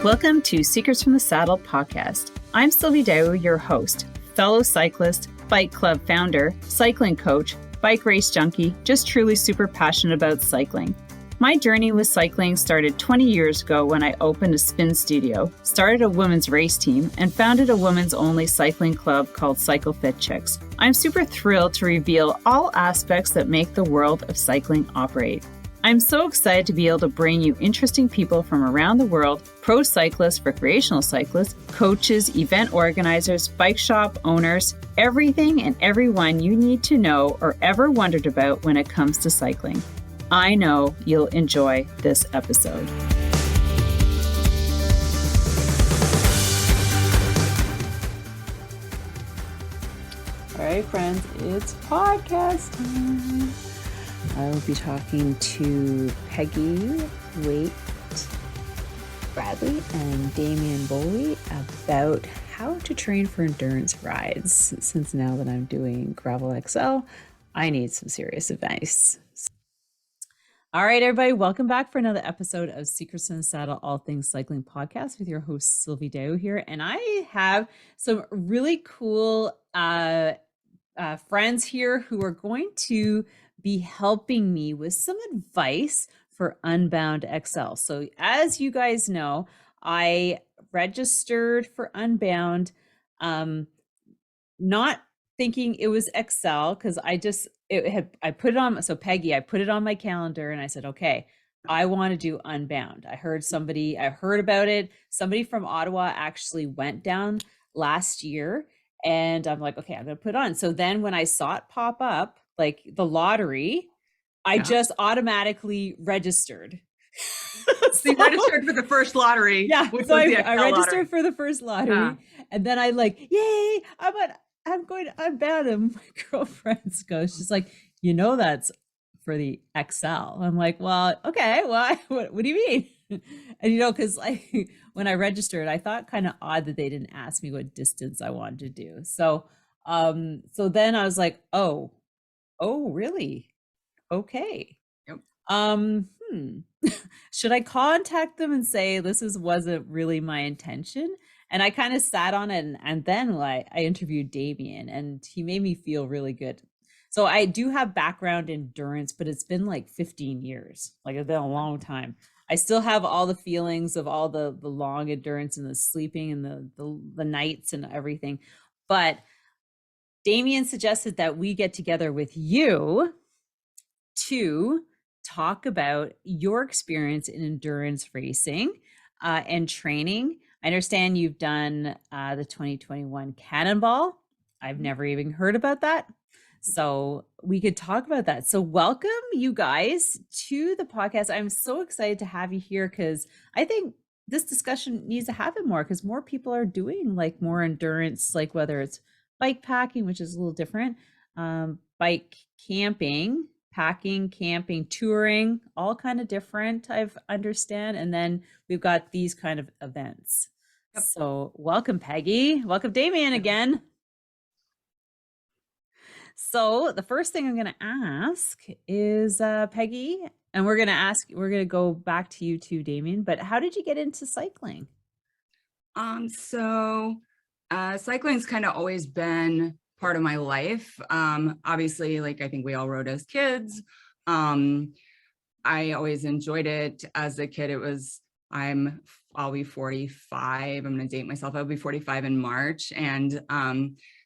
Welcome to Secrets from the Saddle podcast. I'm Sylvie D'Aoust, your host, fellow cyclist, bike club founder, cycling coach, bike race junkie, just truly super passionate about cycling. My journey with cycling started 20 years ago when I opened a spin studio, started a women's race team, and founded a women's only cycling club called Cycle Fit Chicks. I'm super thrilled to reveal all aspects that make the world of cycling operate. I'm so excited to be able to bring you interesting people from around the world, pro cyclists, recreational cyclists, coaches, event organizers, bike shop owners, everything and everyone you need to know or ever wondered about when it comes to cycling. I know you'll enjoy this episode. All right, friends, it's podcast time. I will be talking to Peggy, Bradley, and Damien Bowley about how to train for endurance rides. Since now that I'm doing Gravel XL, I need some serious advice. All right, everybody, welcome back for another episode of Secrets in the Saddle, All Things Cycling Podcast with your host, Sylvie D'Aoust here. And I have some really cool friends here who are going to be helping me with some advice for Unbound XL. So as you guys know, I registered for Unbound, not thinking it was XL because I put it on. So Peggy, I put it on my calendar and I said, okay, I want to do Unbound. I heard about it. Somebody from Ottawa actually went down last year and I'm like, okay, I'm going to put it on. So then when I saw it pop up, like the lottery, I just automatically registered. So you registered for the first lottery. Yeah. So I registered for the first lottery and then I yay, I'm going to Unbound. And my girlfriend's goes, she's like, that's for the XL. I'm like, well, okay, why? What do you mean? And because when I registered, I thought kind of odd that they didn't ask me what distance I wanted to do. So then I was like, oh, really? Okay. Yep. Should I contact them and say wasn't really my intention? And I kind of sat on it, and then I interviewed Damien, and he made me feel really good. So I do have background endurance, but it's been 15 years. It's been a long time. I still have all the feelings of all the long endurance and the sleeping and the nights and everything. But Damien suggested that we get together with you to talk about your experience in endurance racing and training. I understand you've done the 2021 Cannonball. I've never even heard about that. So we could talk about that. So welcome you guys to the podcast. I'm so excited to have you here because I think this discussion needs to happen more because more people are doing more endurance, whether it's bike packing, which is a little different, bike camping, packing, camping, touring, all kind of different, I've understand. And then we've got these kind of events. Yep. So welcome, Peggy. Welcome, Damien, again. So the first thing I'm going to ask is Peggy, and we're going to go back to you too, Damien, but how did you get into cycling? Cycling's kind of always been part of my life. Obviously, I think we all rode as kids. I always enjoyed it as a kid. I'll be 45. I'm going to date myself. I'll be 45 in March. And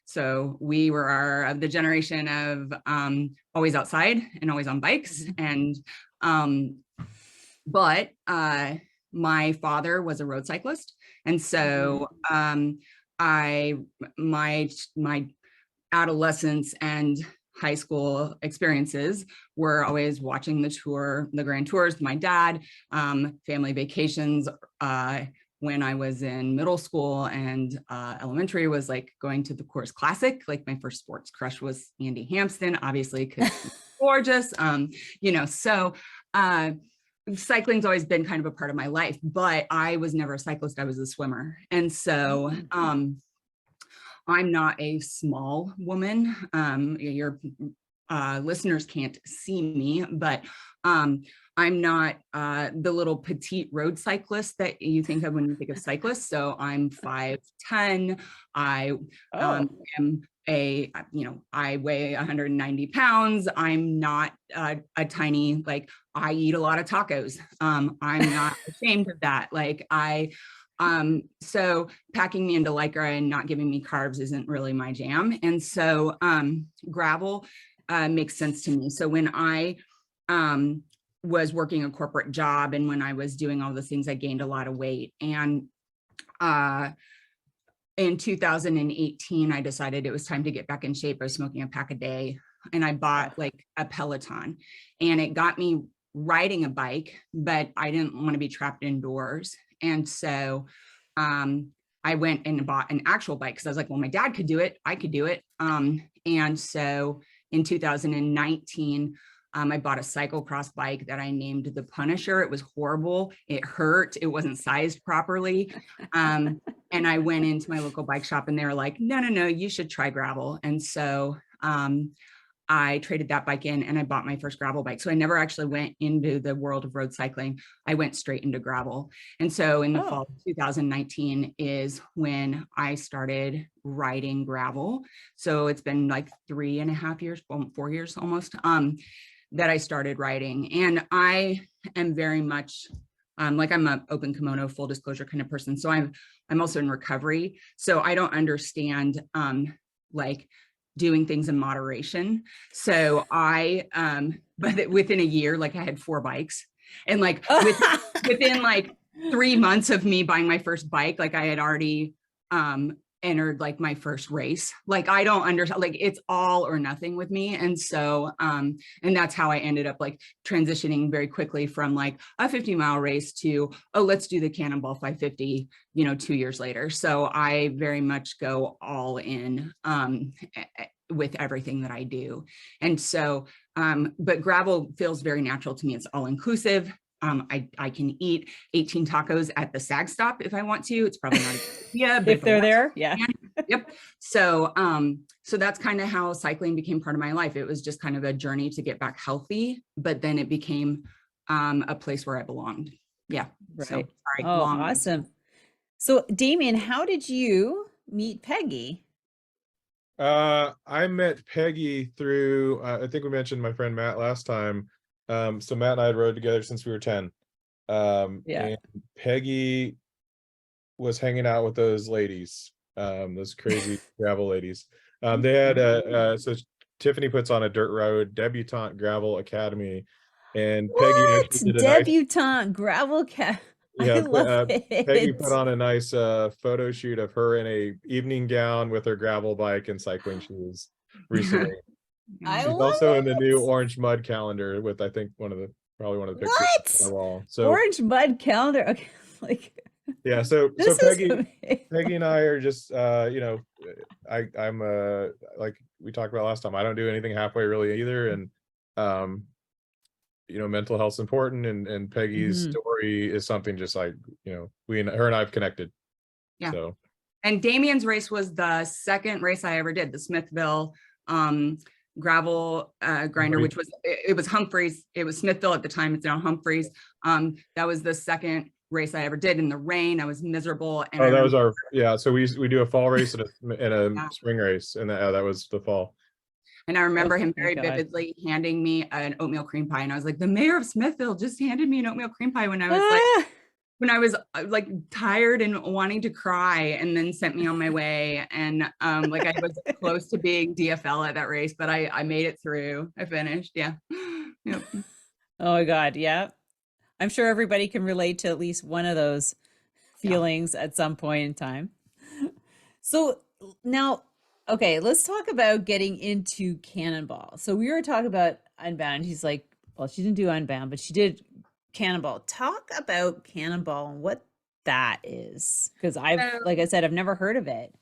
so we were the generation of always outside and always on bikes. And but my father was a road cyclist. And so my adolescence and high school experiences were always watching the grand tours with my dad, family vacations. When I was in middle school and elementary was going to the Course Classic. My first sports crush was Andy Hampston, obviously, because he's gorgeous. So cycling's always been kind of a part of my life, but I was never a cyclist. I was a swimmer. And so I'm not a small woman. Your listeners can't see me, but I'm not the little petite road cyclist that you think of when you think of cyclists. So I'm 5'10". I am I weigh 190 pounds. I'm not a tiny, like, I eat a lot of tacos. I'm not ashamed of that. Like, so packing me into Lycra and not giving me carbs isn't really my jam. And so gravel makes sense to me. So when I was working a corporate job and when I was doing all the things, I gained a lot of weight. And in 2018, I decided it was time to get back in shape. I was smoking a pack a day, and I bought like a Peloton, and it got me riding a bike, but I didn't want to be trapped indoors. And so I went and bought an actual bike because I was like, well, my dad could do it, I could do it. And so in 2019, I bought a cyclocross bike that I named the Punisher. It was horrible. It hurt. It wasn't sized properly. And I went into my local bike shop and they were like, no, you should try gravel. And so I traded that bike in and I bought my first gravel bike. So I never actually went into the world of road cycling. I went straight into gravel. And so in the fall of 2019 is when I started riding gravel. So it's been like 3.5 years, well, 4 years almost, that I started riding. And I am very much like, I'm an open kimono, full disclosure kind of person. So I'm also in recovery. So I don't understand like doing things in moderation. So but within a year, like, I had 4 bikes, and like within like 3 months of me buying my first bike, like, I had already entered like my first race. Like, I don't understand, like, it's all or nothing with me. And so and that's how I ended up like transitioning very quickly from like a 50-mile race to, oh, let's do the Cannonball 550, 2 years later. So I very much go all in with everything that I do. And so but gravel feels very natural to me. It's all inclusive. I can eat 18 tacos at the SAG stop if I want to. It's probably not a good idea, but if they're there, yeah. Yep. So so that's kind of how cycling became part of my life. It was just kind of a journey to get back healthy, but then it became a place where I belonged. Yeah. Right. So sorry, Oh, awesome. So Damien, how did you meet Peggy? I met Peggy through, I think we mentioned my friend Matt last time. So Matt and I had rode together since we were 10. And Peggy was hanging out with those ladies, those crazy gravel ladies. They had so Tiffany puts on a dirt road debutante gravel academy, and Peggy actually did a debutante gravel yeah, I love it. Peggy put on a nice photo shoot of her in a evening gown with her gravel bike and cycling shoes recently. I She's love also it. in the new orange mud calendar with, I think, probably one of the pictures on the wall. So orange mud calendar. Okay, like, yeah, so Peggy and I are just I'm like we talked about last time, I don't do anything halfway really either. And mental health's important, and Peggy's story is something just like, her and I've connected. Yeah. So, and Damien's race was the second race I ever did, the Smithville gravel grinder, which was, it was Humphreys. It was Smithville at the time. It's now Humphreys. That was the second race I ever did in the rain. I was miserable. And that was our, so we do a fall race and a spring race, and that was the fall. And I remember him very vividly handing me an oatmeal cream pie. And I was like, the mayor of Smithville just handed me an oatmeal cream pie when I was like tired and wanting to cry, and then sent me on my way. And like, I was close to being DFL at that race, but I made it through. I finished. Yeah. Yep. Oh my God. Yeah. I'm sure everybody can relate to at least one of those feelings at some point in time. So now, okay, let's talk about getting into Cannonball. So we were talking about Unbound. He's like, well, she didn't do Unbound, but she did Cannonball. Talk about Cannonball and what that is, because like I said, I've never heard of it.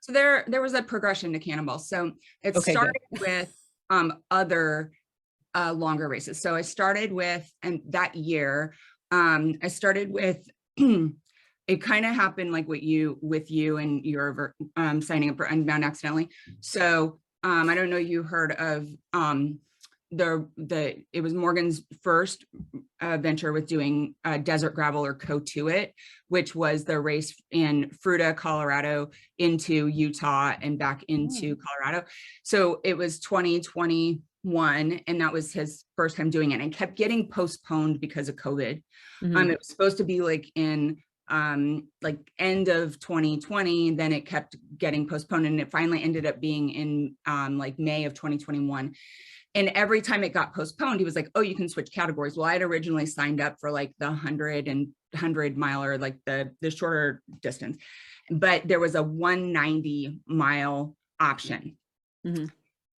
So there was a progression to Cannonball. So it started with other longer races. So I started with, and that year, I started with it kind of happened like with you and your signing up for Unbound accidentally. So I don't know, you heard of it was Morgan's first venture with doing desert gravel or Cotuit, which was the race in Fruita, Colorado into Utah and back into Colorado. So it was 2021, and that was his first time doing it, and kept getting postponed because of COVID. It was supposed to be like in like end of 2020, then it kept getting postponed, and it finally ended up being in like May of 2021. And every time it got postponed, he was like, oh, you can switch categories. Well, I had originally signed up for like the 100 miler, like the shorter distance, but there was a 190 mile option. And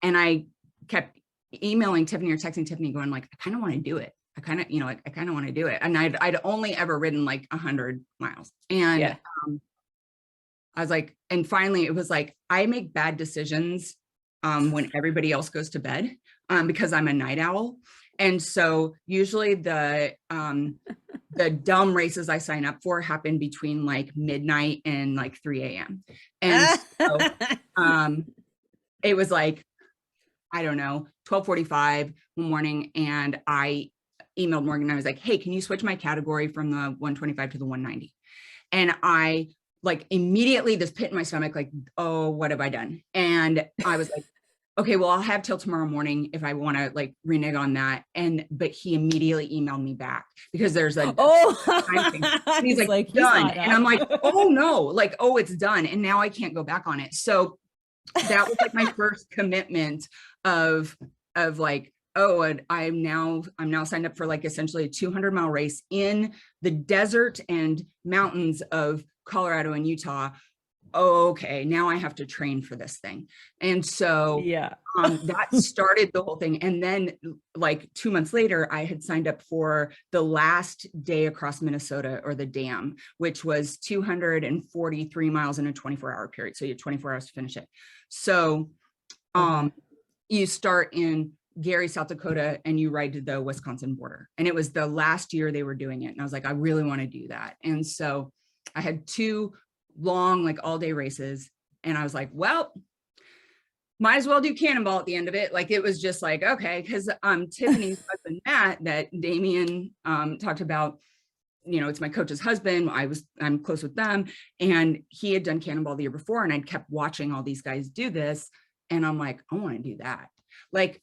I kept emailing Tiffany or texting Tiffany going like, I kind of want to do it. I kind of want to do it. And I'd only ever ridden like 100 miles. And I was like, and finally it was like, I make bad decisions when everybody else goes to bed, because I'm a night owl. And so usually the dumb races I sign up for happen between like midnight and like 3 a.m. And so it was like, I don't know, 12:45 one morning, and I emailed Morgan. I was like, hey, can you switch my category from the 125 to the 190? And I like immediately this pit in my stomach, like, oh, what have I done? And I was like, okay, well, I'll have till tomorrow morning if I want to like renege on that. But he immediately emailed me back because there's a time thing. He's like done. And I'm like, oh no, like, oh, it's done. And now I can't go back on it. So that was like my first commitment of like, oh, and I'm now signed up for like essentially a 200-mile race in the desert and mountains of Colorado and Utah. Oh, okay, now I have to train for this thing. And so that started the whole thing. And then like 2 months later, I had signed up for the last day across Minnesota, or the dam, which was 243 miles in a 24-hour period. So you had 24 hours to finish it. So you start in Gary, South Dakota, and you ride to the Wisconsin border. And it was the last year they were doing it. And I was like, I really want to do that. And so I had 2 long, like all day races. And I was like, well, might as well do Cannonball at the end of it. Like, it was just like, okay. Cause Tiffany's husband, Matt, that Damien talked about, you know, it's my coach's husband. I'm close with them. And he had done Cannonball the year before, and I'd kept watching all these guys do this. And I'm like, I want to do that. Like,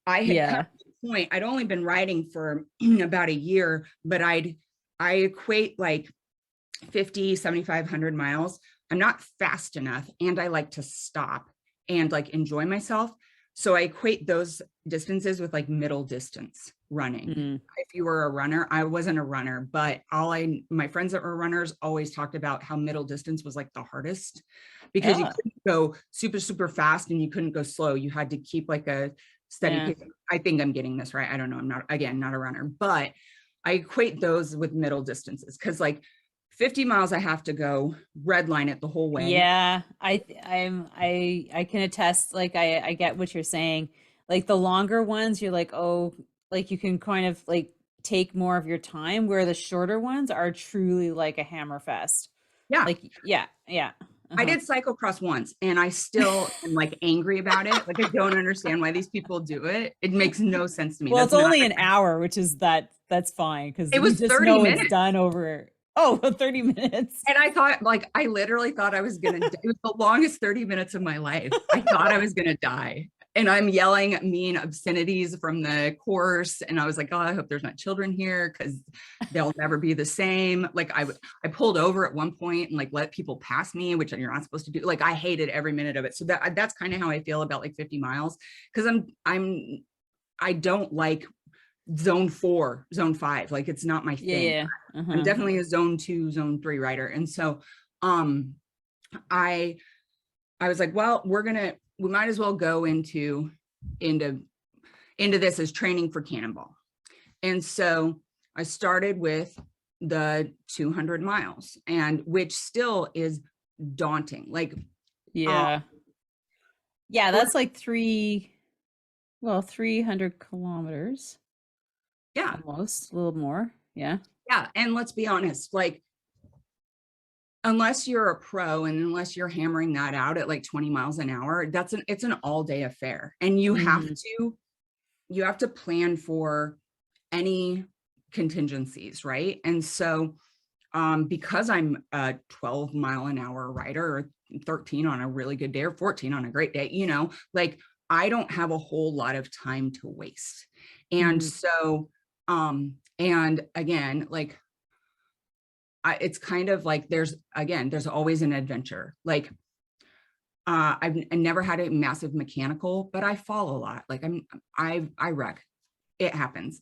I had come to the point, I'd only been riding for about a year, but I equate like 50, 7,500 miles. I'm not fast enough, and I like to stop and like enjoy myself. So I equate those distances with like middle distance running. If you were a runner, I wasn't a runner, but my friends that were runners always talked about how middle distance was like the hardest, because you couldn't go super, super fast and you couldn't go slow. You had to keep like a steady pace. I think I'm getting this right. I don't know. I'm not a runner, but I equate those with middle distances, because like 50 miles I have to go red line it the whole way. Yeah, I can attest. Like I get what you're saying. Like the longer ones, you're like, oh, like you can kind of like take more of your time, where the shorter ones are truly like a hammer fest. Yeah. Like, yeah. I did cyclocross once, and I still am like angry about it. Like, I don't understand why these people do it. It makes no sense to me. Well, it's only an hour, which is that's fine, because it was 30 minutes. It's done over 30 minutes. And I thought, like, I literally thought I was gonna die. It was the longest 30 minutes of my life. I thought I was gonna die. And I'm yelling mean obscenities from the course. And I was like, oh, I hope there's not children here, because they'll never be the same. Like, I pulled over at one point and like let people pass me, which you're not supposed to do. Like, I hated every minute of it. So that's kind of how I feel about like 50 miles. Cause I don't like zone 4, zone 5. Like, it's not my thing. I'm definitely a zone 2, zone 3 rider. And so I was like, well, we might as well go into this as training for Cannonball. And so I started with the 200 miles, and which still is daunting. Like, that's like 300 kilometers. Yeah. Almost a little more. Yeah. Yeah. And let's be honest, like, unless you're a pro and unless you're hammering that out at like 20 miles an hour, it's an all day affair. And you have to you have to plan for any contingencies, right? And so because I'm a 12-mile-an-hour rider, or 13 on a really good day, or 14 on a great day, you know, like I don't have a whole lot of time to waste. And so, and again, like, it's kind of like, there's always an adventure. Like, I never had a massive mechanical, but I fall a lot. Like I wreck. It happens.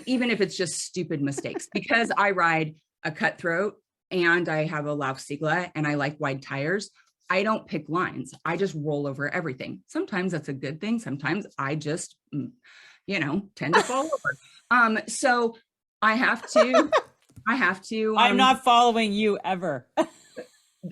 Even if it's just stupid mistakes, because I ride a cutthroat and I have a Laufsiegler and I like wide tires. I don't pick lines. I just roll over everything. Sometimes that's a good thing. Sometimes I just, you know, tend to fall over. So I have to, I'm not following you ever.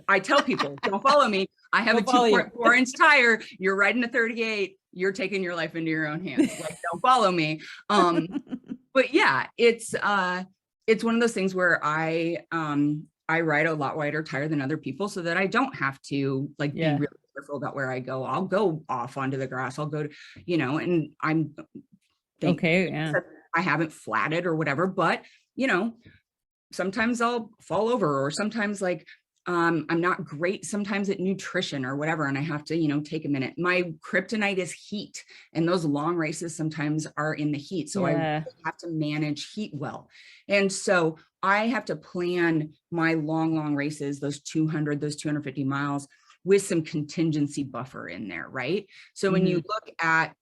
I tell people, don't follow me. I have a 2.4-inch tire. You're riding a 38. You're taking your life into your own hands. Like, don't follow me. But yeah, it's one of those things where I ride a lot wider tire than other people, so that I don't have to like be really careful about where I go. I'll go off onto the grass. I'll go to, you know, and I'm okay. Yeah. I haven't flatted or whatever, but you know, sometimes I'll fall over, or sometimes like I'm not great sometimes at nutrition or whatever, and I have to, you know, take a minute. My kryptonite is heat, and those long races sometimes are in the heat, so I have to manage heat well. And so I have to plan my long races, those 200, those 250 miles, with some contingency buffer in there, right? So when you look at,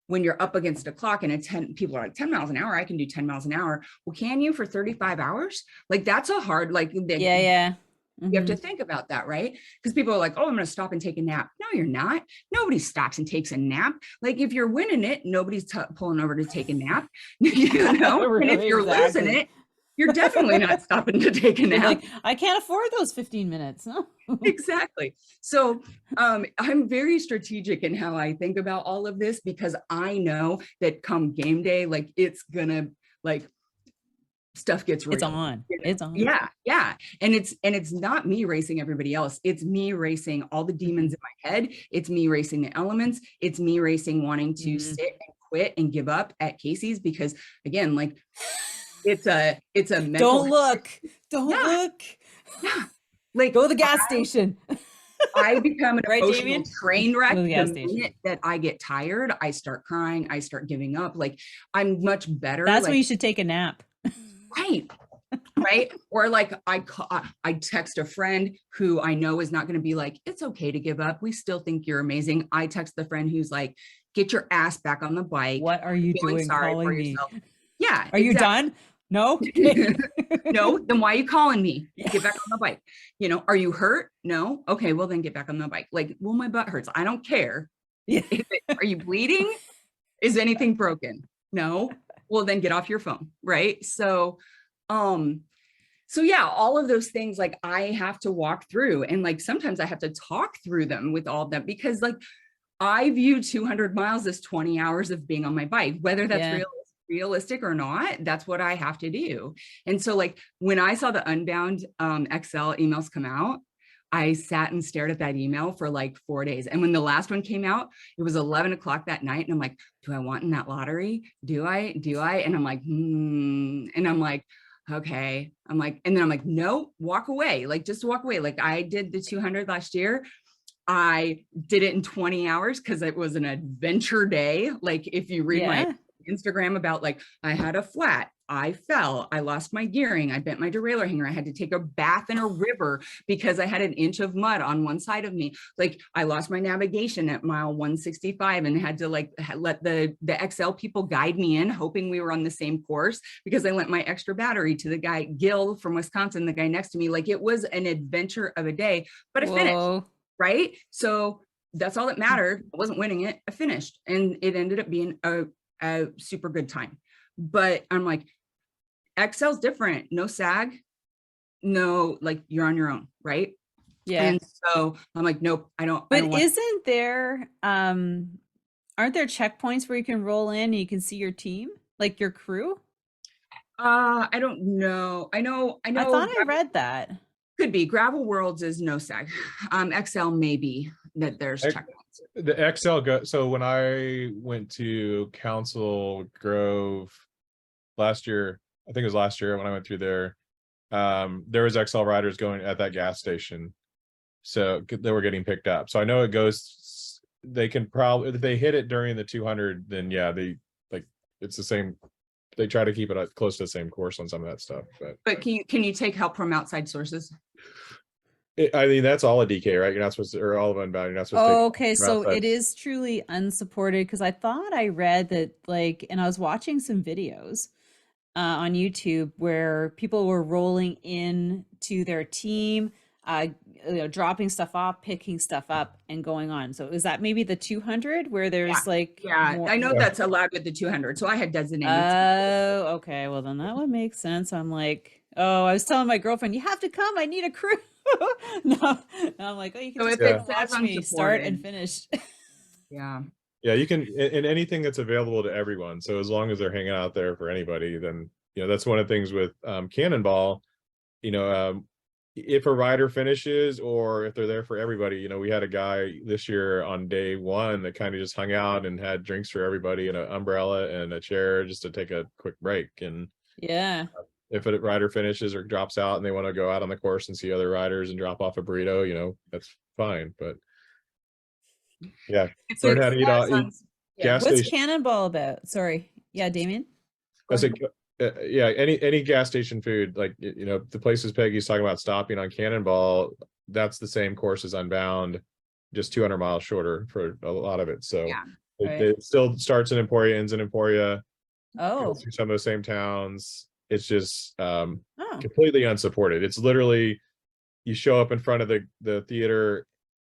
when you're up against a clock and people are like 10 miles an hour, I can do 10 miles an hour. Well, can you for 35 hours? Like that's a hard, like, you have to think about that, right? Because people are like, oh, I'm going to stop and take a nap. No, you're not. Nobody stops and takes a nap. Like if you're winning it, nobody's pulling over to take a nap, you know? Really, and if you're losing it, you're definitely not stopping to take a nap. Like, I can't afford those 15 minutes. No. Exactly. So I'm very strategic in how I think about all of this, because I know that come game day, like it's gonna, like, stuff gets real. It's on. You know? It's on. Yeah. And it's not me racing everybody else. It's me racing all the demons in my head. It's me racing the elements. It's me racing wanting to sit and quit and give up at Casey's, because again, like it's a mental. Don't look. Yeah. Like go to the gas station. I become an emotional train wreck the minute that I get tired. I start crying. I start giving up. Like I'm much better. That's when you should take a nap. Right. Or like I text a friend who I know is not going to be like, it's okay to give up. We still think you're amazing. I text the friend who's like, get your ass back on the bike. What are you doing calling me? Yeah. Are you done? No. No. Then why are you calling me? Get back on the bike. You know, are you hurt? No. Okay. Well, then get back on the bike. Like, well, my butt hurts. I don't care. Yeah. Are you bleeding? Is anything broken? No. Well, then get off your phone. Right. So yeah, all of those things, like I have to walk through, and like sometimes I have to talk through them with all of them, because like I view 200 miles as 20 hours of being on my bike, whether that's realistic or not. That's what I have to do. And so like when I saw the Unbound XL emails come out, I sat and stared at that email for like 4 days. And when the last one came out, it was 11 o'clock that night. And I'm like, do I want in that lottery? Do I? And I'm like, and I'm like, okay. I'm like, and then I'm like, no, walk away. Like, just walk away. Like I did the 200 last year. I did it in 20 hours because it was an adventure day. Like if you read my Instagram about like, I had a flat, I fell, I lost my gearing, I bent my derailleur hanger, I had to take a bath in a river because I had an inch of mud on one side of me. Like I lost my navigation at mile 165 and had to like let the XL people guide me in, hoping we were on the same course, because I lent my extra battery to the guy, Gil from Wisconsin, the guy next to me. Like it was an adventure of a day, but I finished, right? So that's all that mattered. I wasn't winning it, I finished, and it ended up being a super good time. But I'm like, XL's different, no sag, no, like you're on your own, right? Yeah. And so I'm like, nope, I don't. But isn't there, aren't there checkpoints where you can roll in and you can see your team, like your crew? I don't know. I know. I thought I read that. Could be. Gravel Worlds is no sag. XL maybe that there's checkpoints. The XL so when I went to Council Grove last year, I think it was last year when I went through there, there was XL riders going at that gas station. So they were getting picked up. So I know it goes, they can probably, if they hit it during the 200, then yeah, it's the same. They try to keep it close to the same course on some of that stuff. But can you take help from outside sources? I mean, that's all a DK, right? You're not supposed to, or all of Unbound, you're not supposed to. Oh, okay. So it is truly unsupported, because I thought I read that, like, and I was watching some videos on YouTube where people were rolling in to their team, dropping stuff off, picking stuff up, and going on. So is that maybe the 200 where there's more... I know that's allowed with the 200. So I had designated. Oh, okay. Well, then that would make sense. I'm like, oh, I was telling my girlfriend, you have to come. I need a crew. No, I'm like, oh, you can just watch me start and finish. Yeah. Yeah, you can, in anything that's available to everyone. So as long as they're hanging out there for anybody, then, that's one of the things with Cannonball, if a rider finishes or if they're there for everybody, we had a guy this year on day one that kind of just hung out and had drinks for everybody and an umbrella and a chair just to take a quick break. And yeah, if a rider finishes or drops out and they want to go out on the course and see other riders and drop off a burrito, that's fine. But yeah, learn how to eat gas What's station. Cannonball about? Sorry. Yeah, Damien. Yeah, any gas station food, like, the places Peggy's talking about stopping on Cannonball, that's the same course as Unbound, just 200 miles shorter for a lot of it. So it still starts in Emporia, ends in Emporia. Oh, through some of the same towns. It's just completely unsupported. It's literally, you show up in front of the theater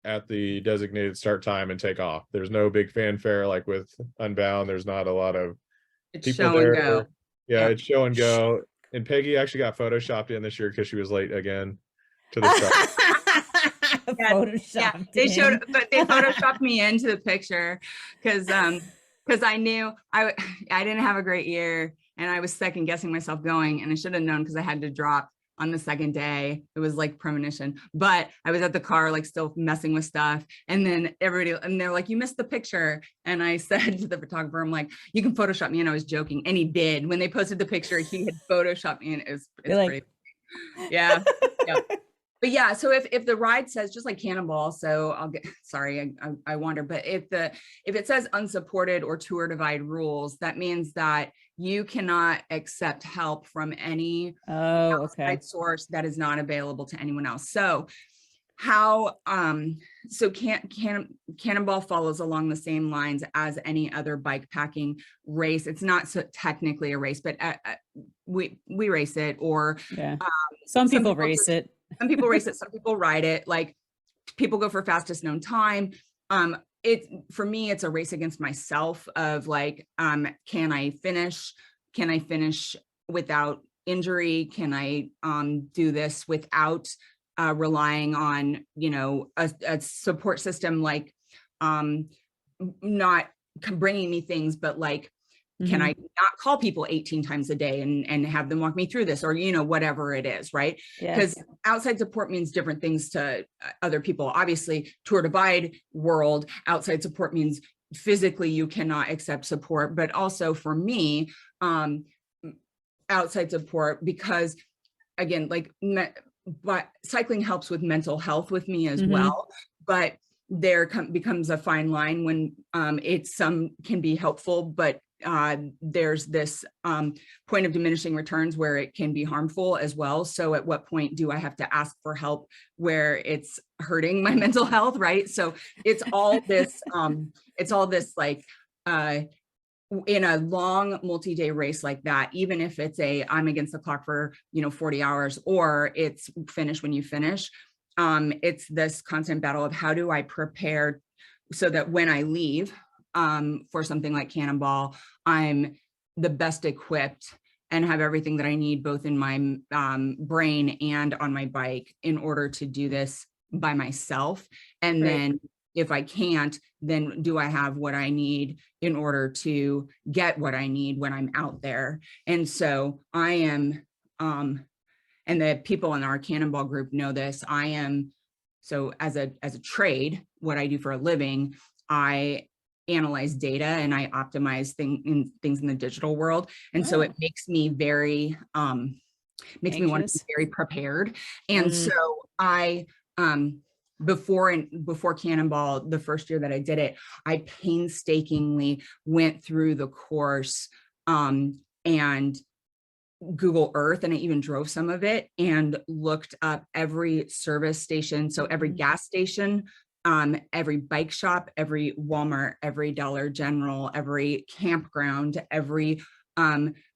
at the designated start time and take off. There's no big fanfare like with Unbound. There's not a lot of people there. And go. Yeah, it's show and go. And Peggy actually got photoshopped in this year because she was late again to the start. They photoshopped me into the picture because I knew I didn't have a great year and I was second guessing myself going, and I should have known because I had to drop on the second day. It was like premonition, but I was at the car, like still messing with stuff. And then they're like, you missed the picture. And I said to the photographer, I'm like, you can Photoshop me. And I was joking. And he did. When they posted the picture, he had Photoshopped me, and it's pretty, yeah. But yeah, so if the ride says, just like Cannonball, so I'll get, sorry, I wander, but if it says unsupported or tour divide rules, that means that you cannot accept help from any outside source that is not available to anyone else. So how, Cannonball follows along the same lines as any other bike packing race. It's not so technically a race, but we race it, or some people race it. Some people race it, some people ride it. Like, people go for fastest known time. For me, it's a race against myself of like, can I finish without injury? Can I do this without relying on, a support system, like not bringing me things, but like, can I not call people 18 times a day and have them walk me through this, or, whatever it is, right? Because outside support means different things to other people. Obviously, tour divide world, outside support means physically you cannot accept support, but also for me, outside support, because again, but cycling helps with mental health with me as well. But there becomes a fine line when can be helpful, but there's this point of diminishing returns where it can be harmful as well. So at what point do I have to ask for help where it's hurting my mental health, right? So it's all this, like, in a long multi-day race like that, even if it's I'm against the clock for 40 hours, or it's finish when you finish, it's this constant battle of how do I prepare so that when I leave for something like Cannonball, I'm the best equipped and have everything that I need, both in my brain and on my bike, in order to do this by myself. And then if I can't, then do I have what I need in order to get what I need when I'm out there? And so I am, and the people in our Cannonball group know this, I am, so as a trade, what I do for a living, I analyze data and I optimize things in the digital world. And so it makes me very, makes me want to be very prepared. And so I, before Cannonball, the first year that I did it, I painstakingly went through the course and Google Earth, and I even drove some of it and looked up every service station. So every gas station, every bike shop, every Walmart, every Dollar General, every campground, every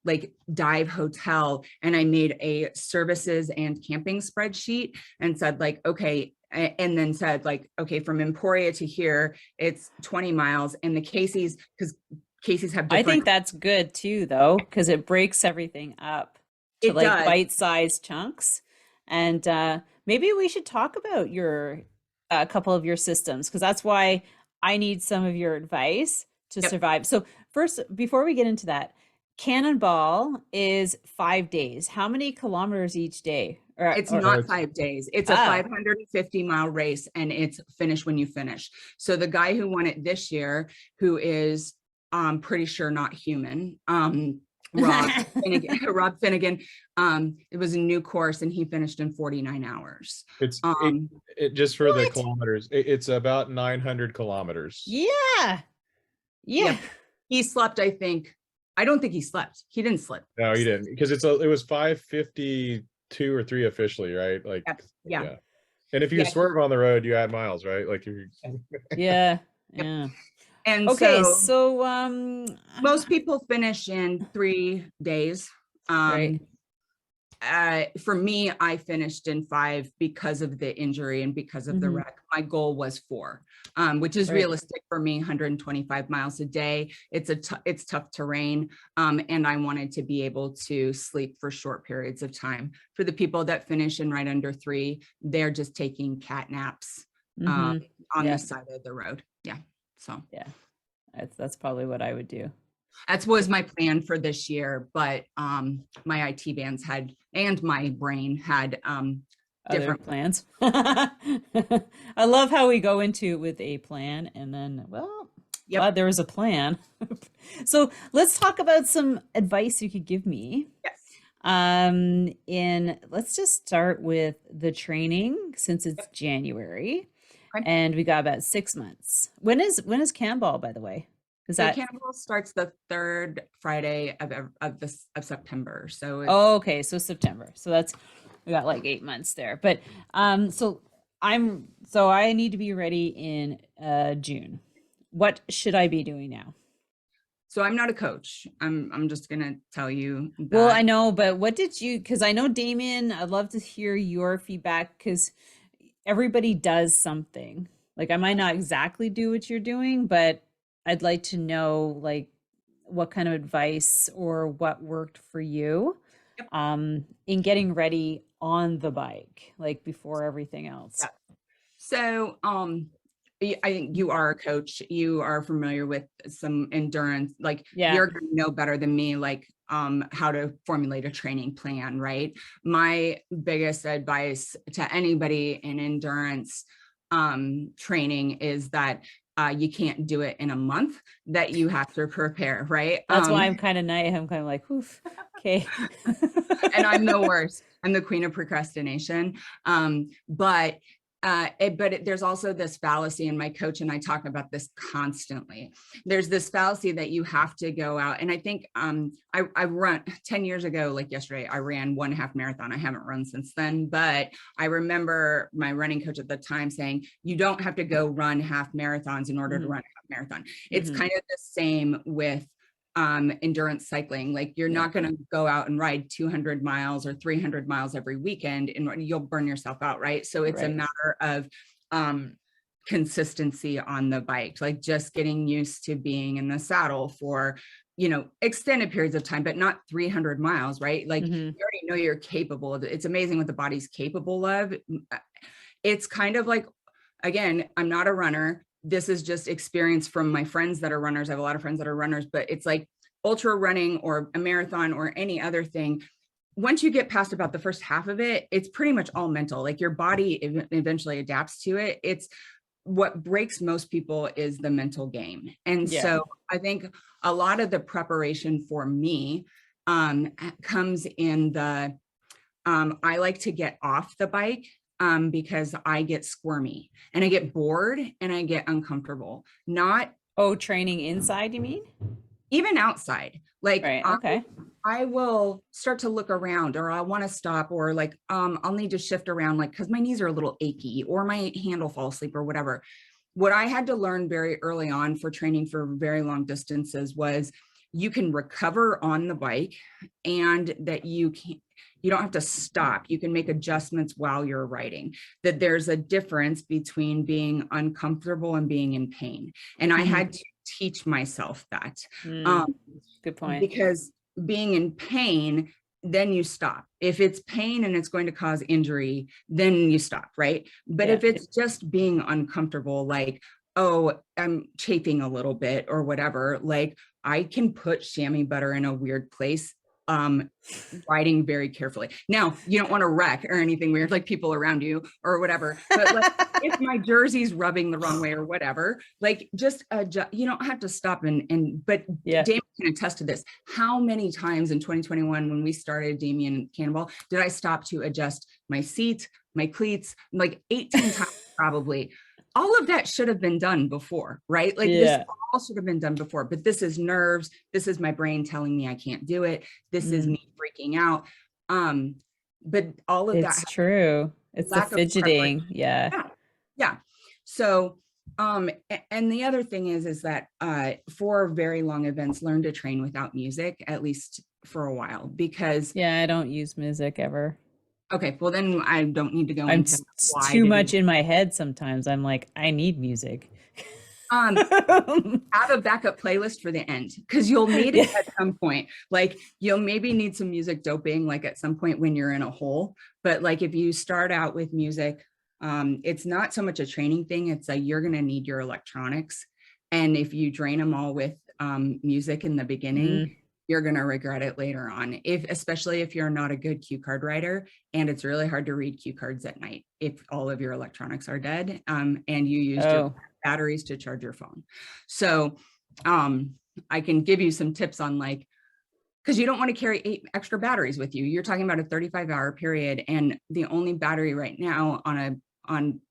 like dive hotel. And I made a services and camping spreadsheet and said like, okay, and then said like, okay, from Emporia to here, it's 20 miles. And the Casey's, because Casey's have different— I think that's good too, though, because it breaks everything up to like bite-sized chunks. And maybe we should talk about your a couple of your systems, because that's why I need some of your advice to survive. So first, before we get into that, Cannonball is 5 days. How many kilometers each day? It's not 5 days. It's a 550-mile race, and it's finish when you finish. So the guy who won it this year, who is pretty sure not human, Rob Finnegan, it was a new course and he finished in 49 hours. It's just for the kilometers, it's about 900 kilometers. Yeah. He slept, I think. I don't think he slept. He didn't sleep. No, he didn't, because it was 552 or 3 officially, right? Like yeah. And if you swerve on the road, you add miles, right? Like if you yeah. And okay, so most people finish in 3 days. Right. For me, I finished in 5 because of the injury and because of the wreck. My goal was 4, which is realistic for me. 125 miles a day. It's tough terrain, and I wanted to be able to sleep for short periods of time. For the people that finish in right under 3, they're just taking cat naps on the side of the road. Yeah. So that's probably what I would do. That was my plan for this year, but my IT bands had, and my brain had different plans. I love how we go into it with a plan and then, well, glad there was a plan. So let's talk about some advice you could give me. Yes. Let's just start with the training, since it's January. And we got about 6 months. When is Cannonball, by the way? Cannonball starts the 3rd Friday of September. So okay, so September. So we got like 8 months there. But so I need to be ready in June. What should I be doing now? So I'm not a coach. I'm just gonna tell you that. Well, I know, but what did you? Because I know, Damien, I'd love to hear your feedback, because everybody does something. Like, I might not exactly do what you're doing, but I'd like to know like what kind of advice or what worked for you in getting ready on the bike, like before everything else. So I think you are a coach. You are familiar with some endurance. Like you're gonna know better than me, like how to formulate a training plan, right? My biggest advice to anybody in endurance training is that you can't do it in a month, that you have to prepare, right? That's why I'm kind of naive. I'm kind of like, oof, okay. And I'm the worst. I'm the queen of procrastination. But there's also this fallacy, and my coach and I talk about this constantly. There's this fallacy that you have to go out. And I think I run 10 years ago, like yesterday, I ran 1 half marathon. I haven't run since then, but I remember my running coach at the time saying, you don't have to go run half marathons in order to run a half marathon. It's kind of the same with endurance cycling. Like you're not going to go out and ride 200 miles or 300 miles every weekend, and you'll burn yourself out, right? So it's a matter of consistency on the bike, like just getting used to being in the saddle for, extended periods of time, but not 300 miles, right? Like you already know you're capable of it. It's amazing what the body's capable of. It's kind of like, again, I'm not a runner. This is just experience from my friends that are runners. I have a lot of friends that are runners, but it's like ultra running or a marathon or any other thing. Once you get past about the first half of it, it's pretty much all mental. Like your body eventually adapts to it. It's what breaks most people is the mental game. And so I think a lot of the preparation for me comes in the, I like to get off the bike because I get squirmy and I get bored and I get uncomfortable. Not training inside, you mean? Even outside. Like okay. I will start to look around, or I want to stop, or like I'll need to shift around, like because my knees are a little achy or my hand will fall asleep or whatever. What I had to learn very early on for training for very long distances was you can recover on the bike, and that you don't have to stop. You can make adjustments while you're riding, that there's a difference between being uncomfortable and being in pain. And I had to teach myself that. Good point. Because being in pain, then you stop. If it's pain and it's going to cause injury, then you stop, right? But if it's just being uncomfortable, like, oh, I'm chafing a little bit or whatever, like I can put chamois butter in a weird place, riding very carefully. Now, you don't want to wreck or anything weird, like people around you or whatever, but like if my jersey's rubbing the wrong way or whatever, like just adjust. You don't have to stop but Damien can attest to this. How many times in 2021, when we started Damien and Cannonball, did I stop to adjust my seat, my cleats, like 18 times probably. All of that should have been done before, right? Like this all should have been done before, but this is nerves. This is my brain telling me I can't do it. This is me freaking out. But all of it's true. It's the fidgeting. Yeah. So, and the other thing is that for very long events, learn to train without music, at least for a while, because I don't use music ever. Okay, well then I don't need to go I'm into too much in my head sometimes. I'm like, I need music. Have a backup playlist for the end, because you'll need it at some point. Like you'll maybe need some music doping, like at some point when you're in a hole. But like if you start out with music, it's not so much a training thing. It's you're gonna need your electronics. And if you drain them all with music in the beginning, you're going to regret it later on, especially if you're not a good cue card writer, and it's really hard to read cue cards at night if all of your electronics are dead and you used your batteries to charge your phone. So I can give you some tips on like, because you don't want to carry 8 extra batteries with you. You're talking about a 35-hour period, and the only battery right now on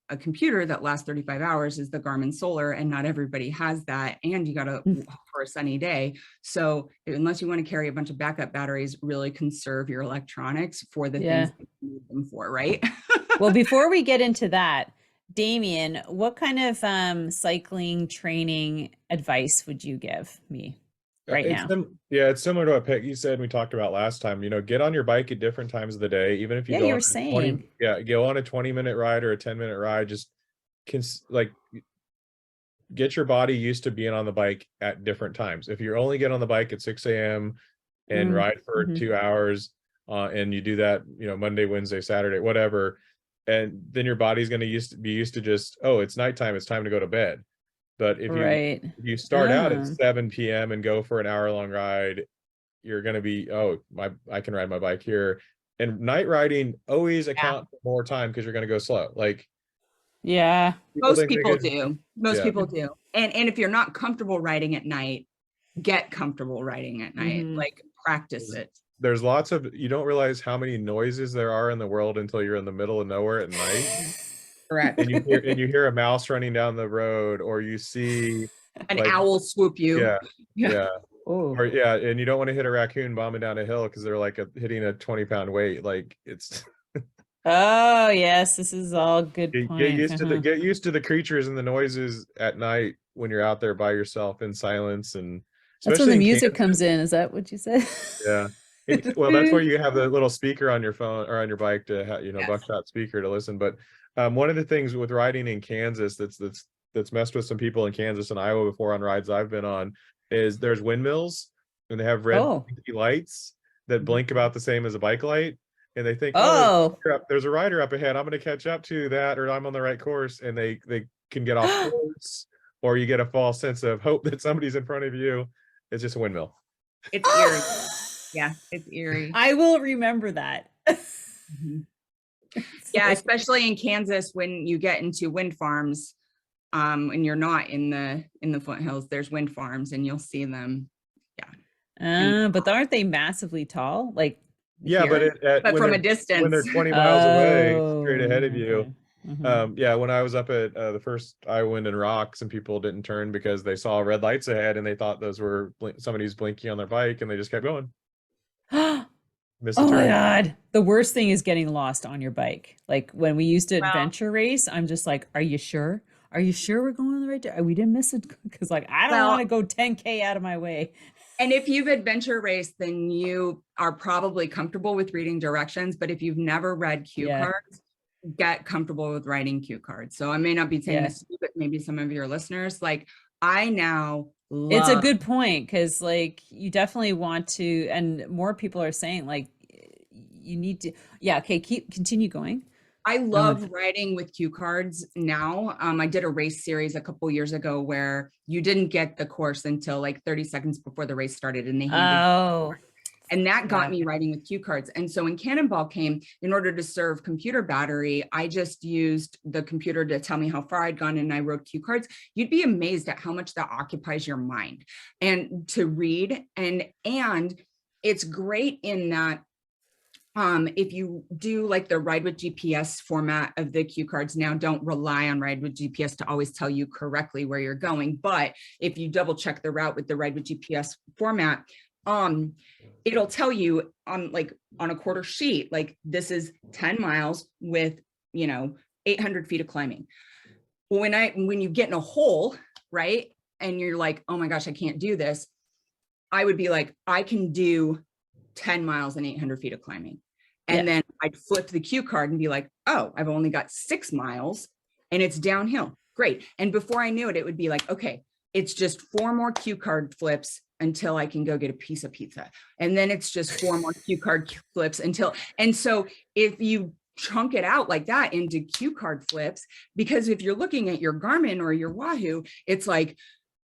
a computer that lasts 35 hours is the Garmin Solar, and not everybody has that, and you got to for a sunny day. So unless you want to carry a bunch of backup batteries, really conserve your electronics for the things that you need them for, right? Well, before we get into that, Damien, what kind of cycling training advice would you give me now? It's similar to what Peggy said we talked about last time. You know, get on your bike at different times of the day, even if you go you were saying go on a 20-minute ride or a 10-minute ride. Just get your body used to being on the bike at different times. If you only get on the bike at 6 a.m. and ride for 2 hours, and you do that, you know, Monday, Wednesday, Saturday, whatever, and then your body's going to be used to just, oh, it's nighttime, it's time to go to bed. But if you start out at 7 p.m. and go for an hour-long ride, you're going to be, I can ride my bike here. And night riding always account for more time because you're going to go slow. Like, most people do. Most people do. And if you're not comfortable riding at night, get comfortable riding at night. Like practice it. There's lots of, you don't realize how many noises there are in the world until you're in the middle of nowhere at night. Correct. And you hear a mouse running down the road, or you see an owl swoop you. Or and you don't want to hit a raccoon bombing down a hill because they're like hitting a 20-pound weight. Like it's oh yes, this is all good points. Get used to the creatures and the noises at night when you're out there by yourself in silence. And that's when the music comes in. Is that what you said? Yeah. Well, that's where you have the little speaker on your phone or on your bike to have, buckshot speaker to listen. But one of the things with riding in Kansas that's messed with some people in Kansas and Iowa before on rides I've been on is there's windmills, and they have red lights that blink about the same as a bike light, and they think, there's a rider up ahead, I'm going to catch up to that, or I'm on the right course, and they can get off course, or you get a false sense of hope that somebody's in front of you. It's just a windmill. It's eerie. Yeah, it's eerie. I will remember that. Yeah, especially in Kansas when you get into wind farms. when you're not in the foothills, there's wind farms and you'll see them. Yeah. But aren't they massively tall? Like yeah, here? But from a distance, when they're 20 miles away, Oh, straight ahead of you. okay. Mhm. Yeah, when I was up at the first Wind and Rock, some people didn't turn because they saw red lights ahead and they thought those were somebody's blinking on their bike, and they just kept going. Missed Oh a my turn. God. The worst thing is getting lost on your bike. Like when we used to adventure race, I'm just like, are you sure? Are you sure we're going the right direction? We didn't miss it because like I don't want to go 10K out of my way. And if you've adventure raced, then you are probably comfortable with reading directions. But if you've never read cue cards, get comfortable with writing cue cards. So I may not be saying this to you, but maybe some of your listeners, like I now love. It's a good point, because like you definitely want to, and more people are saying like you need to, okay, continue going. I love writing with cue cards now. I did a race series a couple years ago where you didn't get the course until like 30 seconds before the race started, and they handed and that got me writing with cue cards. And so when Cannonball came, in order to serve computer battery, I just used the computer to tell me how far I'd gone, and I wrote cue cards. You'd be amazed at how much that occupies your mind and to read. And it's great in that if you do like the Ride with GPS format of the cue cards now, don't rely on Ride with GPS to always tell you correctly where you're going. But if you double check the route with the Ride with GPS format, it'll tell you on a quarter sheet, like this is 10 miles with, 800 feet of climbing. When you get in a hole, right, and you're like, oh my gosh, I can't do this, I would be like, I can do 10 miles and 800 feet of climbing. And then I'd flip the cue card and be like, oh, I've only got 6 miles and it's downhill. Great. And before I knew it, it would be like, okay, it's just 4 more cue card flips until I can go get a piece of pizza. And then it's just 4 more cue card flips and so if you chunk it out like that into cue card flips, because if you're looking at your Garmin or your Wahoo, it's like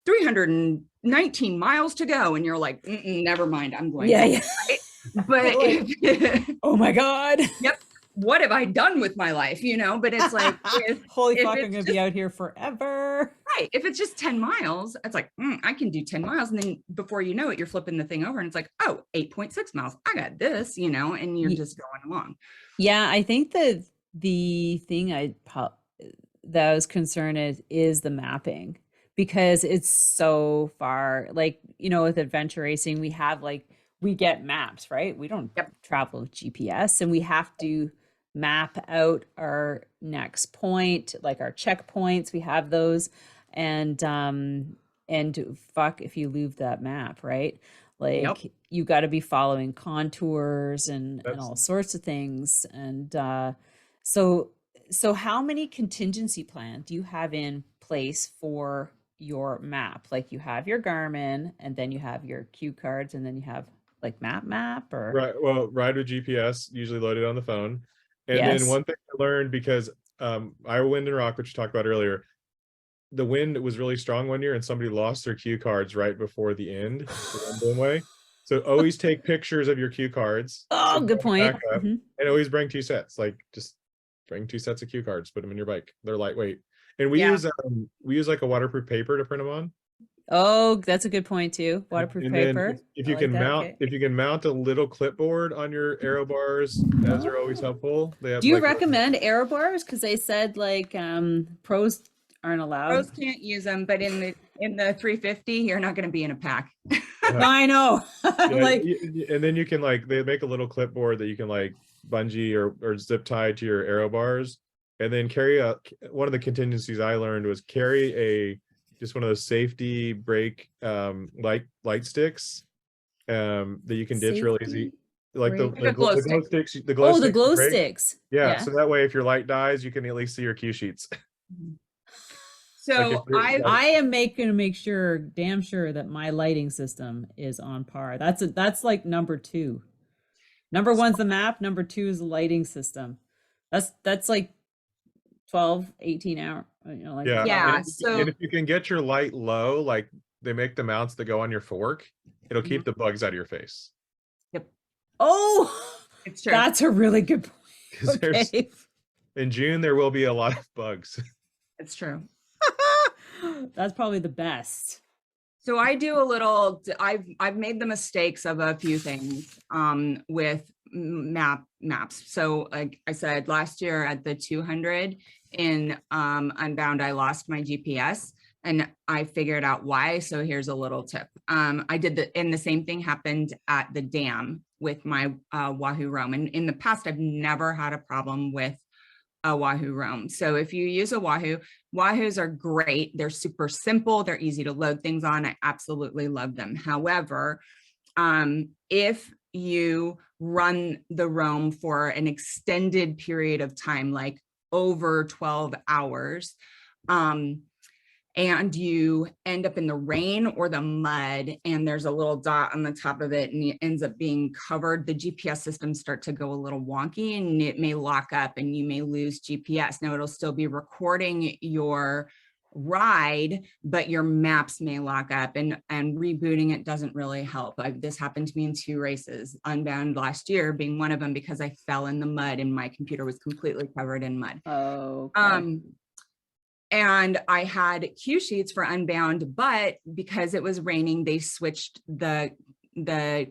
319 miles to go. And you're like, never mind, I'm going. Right? But oh my God. Yep. What have I done with my life? But it's like, holy fuck, I'm going to be out here forever. Right. If it's just 10 miles, it's like, I can do 10 miles. And then before you know it, you're flipping the thing over and it's like, oh, 8.6 miles. I got this, and you're just going along. Yeah. I think that the thing that I was concerned is the mapping, because it's so far, like, with adventure racing, we get maps, right? We don't travel with GPS, and we have to map out our next point, like our checkpoints. We have those, and fuck if you lose that map, right? Like you got to be following contours and all sorts of things. And so how many contingency plans do you have in place for your map? Like you have your Garmin, and then you have your cue cards, and then you have like map or right. Well, Ride with GPS usually loaded on the phone. And then one thing I learned, because Iowa Wind and Rock, which you talked about earlier, the wind was really strong one year and somebody lost their cue cards right before the end the way. So always take pictures of your cue cards. Oh, good point. And always bring 2 sets. Like just bring 2 sets of cue cards, put them in your bike. They're lightweight. And we use like a waterproof paper to print them on. Oh, that's a good point too. Waterproof paper. If you can mount a little clipboard on your aero bars, those are always helpful. They have, do you recommend aero bars? Because they said like pros aren't allowed. Pros can't use them, but in the 350, you're not going to be in a pack. I know. Like, and then you can they make a little clipboard that you can bungee or zip tie to your aero bars, and then carry one of the contingencies I learned was carry just one of those safety brake light sticks that you can ditch real easy, like the glow sticks. The glow sticks. Yeah, so that way if your light dies, you can at least see your cue sheets. So I am make sure, damn sure, that my lighting system is on par. That's like number 2. Number 1's the map. Number 2 is the lighting system. That's like 12, 18 hour. So and if you can get your light low, like they make the mounts that go on your fork, it'll keep the bugs out of your face. Yep. Oh, it's true. That's a really good point. Okay. In June there will be a lot of bugs. It's true. That's probably the best. So I do a little, I've made the mistakes of a few things with maps. So like I said, last year at the 200 in Unbound, I lost my GPS and I figured out why. So here's a little tip. I did and the same thing happened at the dam with my Wahoo Roam. And in the past, I've never had a problem with a Wahoo Roam. So if you use a Wahoo, Wahoos are great. They're super simple. They're easy to load things on. I absolutely love them. However, if you run the Roam for an extended period of time, like over 12 hours, and you end up in the rain or the mud and there's a little dot on the top of it and it ends up being covered, the GPS systems start to go a little wonky and it may lock up and you may lose GPS. Now it'll still be recording your ride, but your maps may lock up and rebooting it doesn't really help. This happened to me in 2 races, Unbound last year being one of them, because I fell in the mud and my computer was completely covered in mud. Oh, okay. And I had cue sheets for Unbound, but because it was raining, they switched the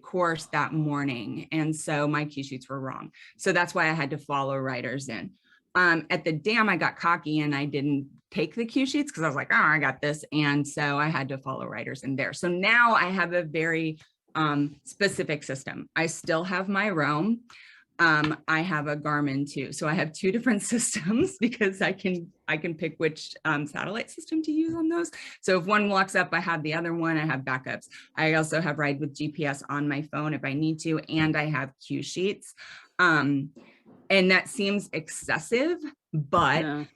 course that morning. And so my cue sheets were wrong. So that's why I had to follow riders in. At the dam, I got cocky and I didn't take the cue sheets because I was like, oh, I got this. And so I had to follow riders in there. So now I have a very specific system. I still have my Roam. I have a Garmin too. So I have 2 different systems because I can pick which satellite system to use on those. So if one locks up, I have the other one, I have backups. I also have Ride with GPS on my phone if I need to, and I have cue sheets. And that seems excessive, but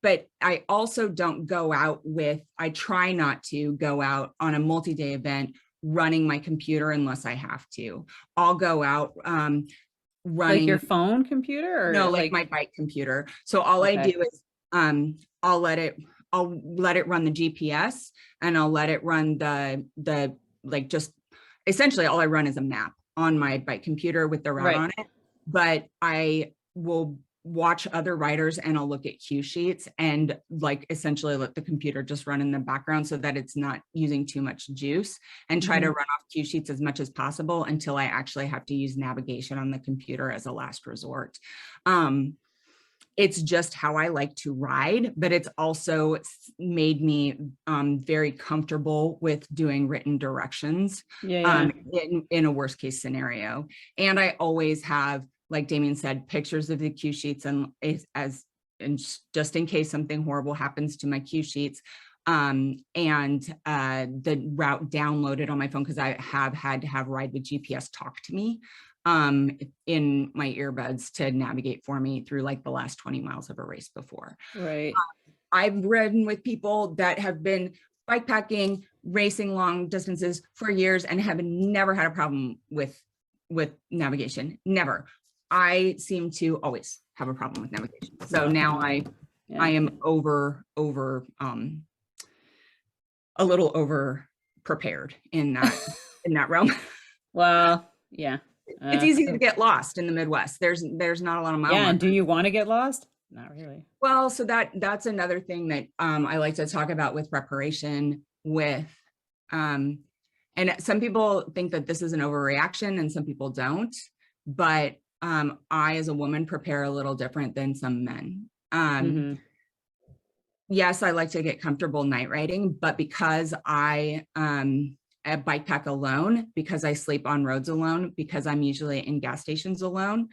but I also don't go out with, I try not to go out on a multi-day event running my computer unless I have to. I'll go out running. Like your phone computer? Or no, like my bike computer. So all I do is I'll let it run the GPS and I'll let it run the like, just essentially all I run is a map on my bike computer with the route on it. But I will watch other riders and I'll look at cue sheets and like essentially let the computer just run in the background so that it's not using too much juice, and try to run off cue sheets as much as possible until I actually have to use navigation on the computer as a last resort. It's just how I like to ride, but it's also made me very comfortable with doing written directions in a worst case scenario. And I always have, like Damien said, pictures of the cue sheets and just in case something horrible happens to my cue sheets, and the route downloaded on my phone, because I have had to have Ride with GPS talk to me in my earbuds to navigate for me through like the last 20 miles of a race before. Right. I've ridden with people that have been bikepacking, racing long distances for years and have never had a problem with navigation. Never. I seem to always have a problem with navigation. So now I am a little over prepared in that realm. Well, yeah. It's easy to get lost in the Midwest. There's not a lot of mile markers. And do you want to get lost? Not really. Well, so that's another thing that I like to talk about with preparation with, and some people think that this is an overreaction and some people don't, but I, as a woman, prepare a little different than some men. Yes, I like to get comfortable night riding, but because I bike pack alone, because I sleep on roads alone, because I'm usually in gas stations alone,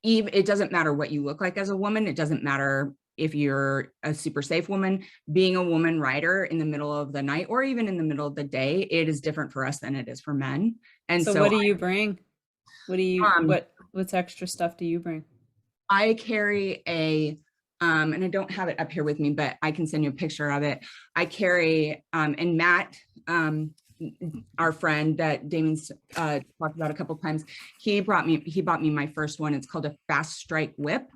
it doesn't matter what you look like as a woman. It doesn't matter if you're a super safe woman. Being a woman rider in the middle of the night or even in the middle of the day, it is different for us than it is for men. And so what do you bring? What do you what's extra stuff do you bring? I carry a and I don't have it up here with me, but I can send you a picture of it. I carry and Matt, our friend that Damien's talked about a couple of times, he bought me my first one. It's called a Fast Strike Whip.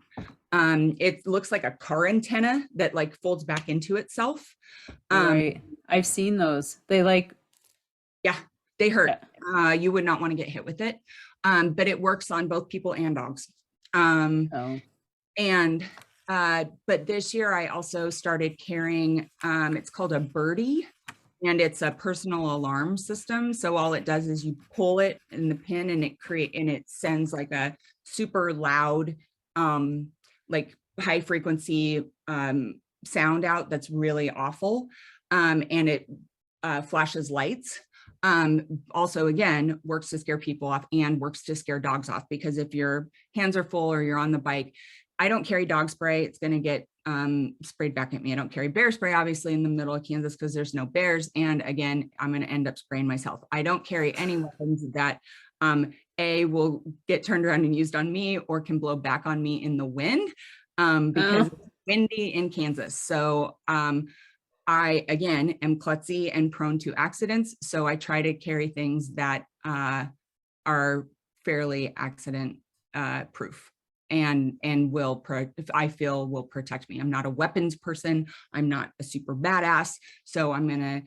It looks like a car antenna that like folds back into itself. Right. I've seen those. They they hurt. Yeah. You would not want to get hit with it. But it works on both people and dogs. And But this year I also started carrying, it's called a Birdie, and it's a personal alarm system. So all it does is you pull it in the pin and it sends like a super loud, like high frequency sound out that's really awful. And it flashes lights. Also, again, works to scare people off and works to scare dogs off, because if your hands are full or you're on the bike, I don't carry dog spray. It's going to get sprayed back at me. I don't carry bear spray, obviously, in the middle of Kansas because there's no bears. And again, I'm going to end up spraying myself. I don't carry any weapons that will get turned around and used on me or can blow back on me in the wind because it's windy in Kansas. So I, again, am klutzy and prone to accidents. So I try to carry things that are fairly accident proof and I feel will protect me. I'm not a weapons person. I'm not a super badass. So I'm going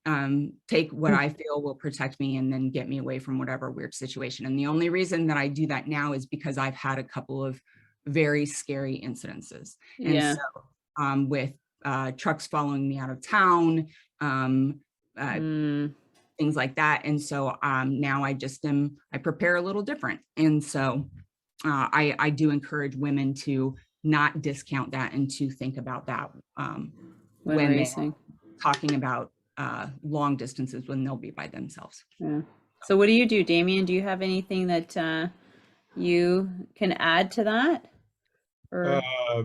to take what I feel will protect me and then get me away from whatever weird situation. And the only reason that I do that now is because I've had a couple of very scary incidences. And so with trucks following me out of town, things like that. And so now I prepare a little different. And so I do encourage women to not discount that and to think about that when they're talking about long distances when they'll be by themselves. Yeah. So what do you do, Damien? Do you have anything that you can add to that? Or? I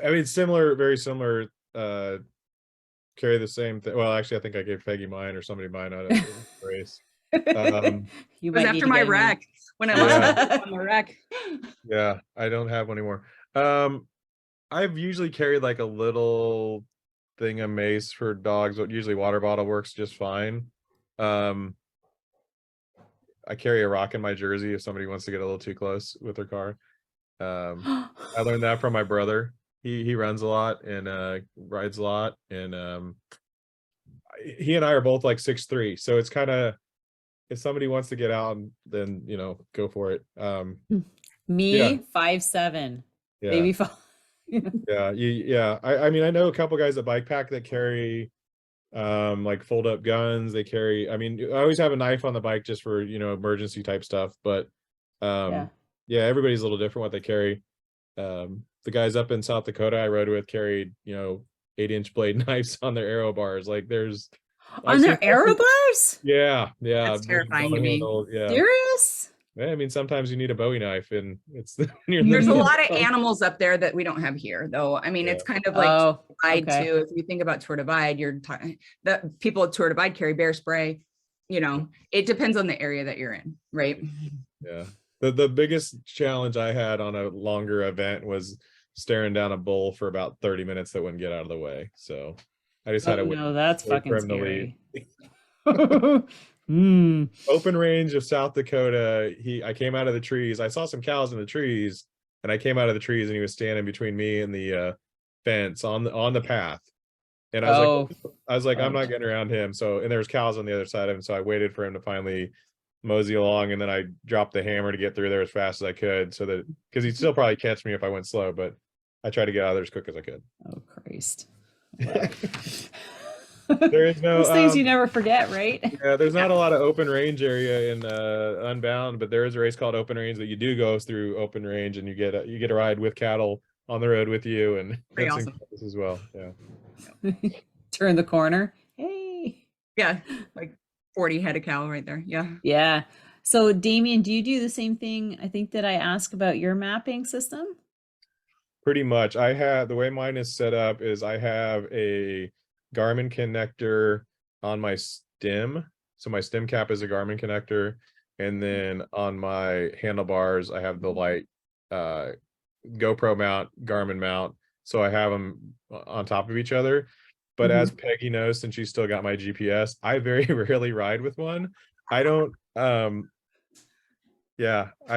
mean, similar, very similar. Carry the same thing. Well, actually, I think I gave Peggy mine or somebody mine out of the race. You was after my wreck when I lost on the wreck. Yeah, I don't have one anymore. I've usually carried like a little thing of mace for dogs, but usually water bottle works just fine. I carry a rock in my jersey if somebody wants to get a little too close with their car. I learned that from my brother. He runs a lot and rides a lot, and he and I are both like 6'3", so it's kind of, if somebody wants to get out, then go for it. Me 5'7", maybe 5. I mean, I know a couple guys at Bike Pack that carry like fold up guns. They carry, I mean, I always have a knife on the bike just for emergency type stuff, but everybody's a little different what they carry. The guys up in South Dakota I rode with carried 8-inch blade knives on their arrow bars. Like there's on their arrow bars. That's terrifying to me. Serious? I mean, sometimes you need a Bowie knife, and it's there's a lot of animals up there that we don't have here, though. I mean, it's kind of like Tour Divide too. If you think about Tour Divide, you're talking the people at Tour Divide carry bear spray. It depends on the area that you're in, right? Yeah. The biggest challenge I had on a longer event was staring down a bull for about 30 minutes that wouldn't get out of the way. So I just had to wait. No, that's fucking scary. Open range of South Dakota. I came out of the trees. I saw some cows in the trees, and I came out of the trees, and he was standing between me and the fence on the path. And I was like, I'm not getting around him. So, and there was cows on the other side of him. So I waited for him to finally mosey along, and then I dropped the hammer to get through there as fast as I could, so that, because he'd still probably catch me if I went slow, but I tried to get out of there as quick as I could. Oh Christ. There is no those things you never forget, right? Yeah, there's not a lot of open range area in Unbound, but there is a race called Open Range that you do go through open range, and you get a ride with cattle on the road with you, and pretty awesome as well. Turn the corner. Hey. Yeah, like 40 head of cow right there. Yeah. So Damien, do you do the same thing? I think that I asked about your mapping system. Pretty much. I have, the way mine is set up is I have a Garmin connector on my stem. So my stem cap is a Garmin connector. And then on my handlebars, I have the light GoPro mount, Garmin mount. So I have them on top of each other. But as Peggy knows, since she's still got my GPS, I very rarely ride with one. I don't, I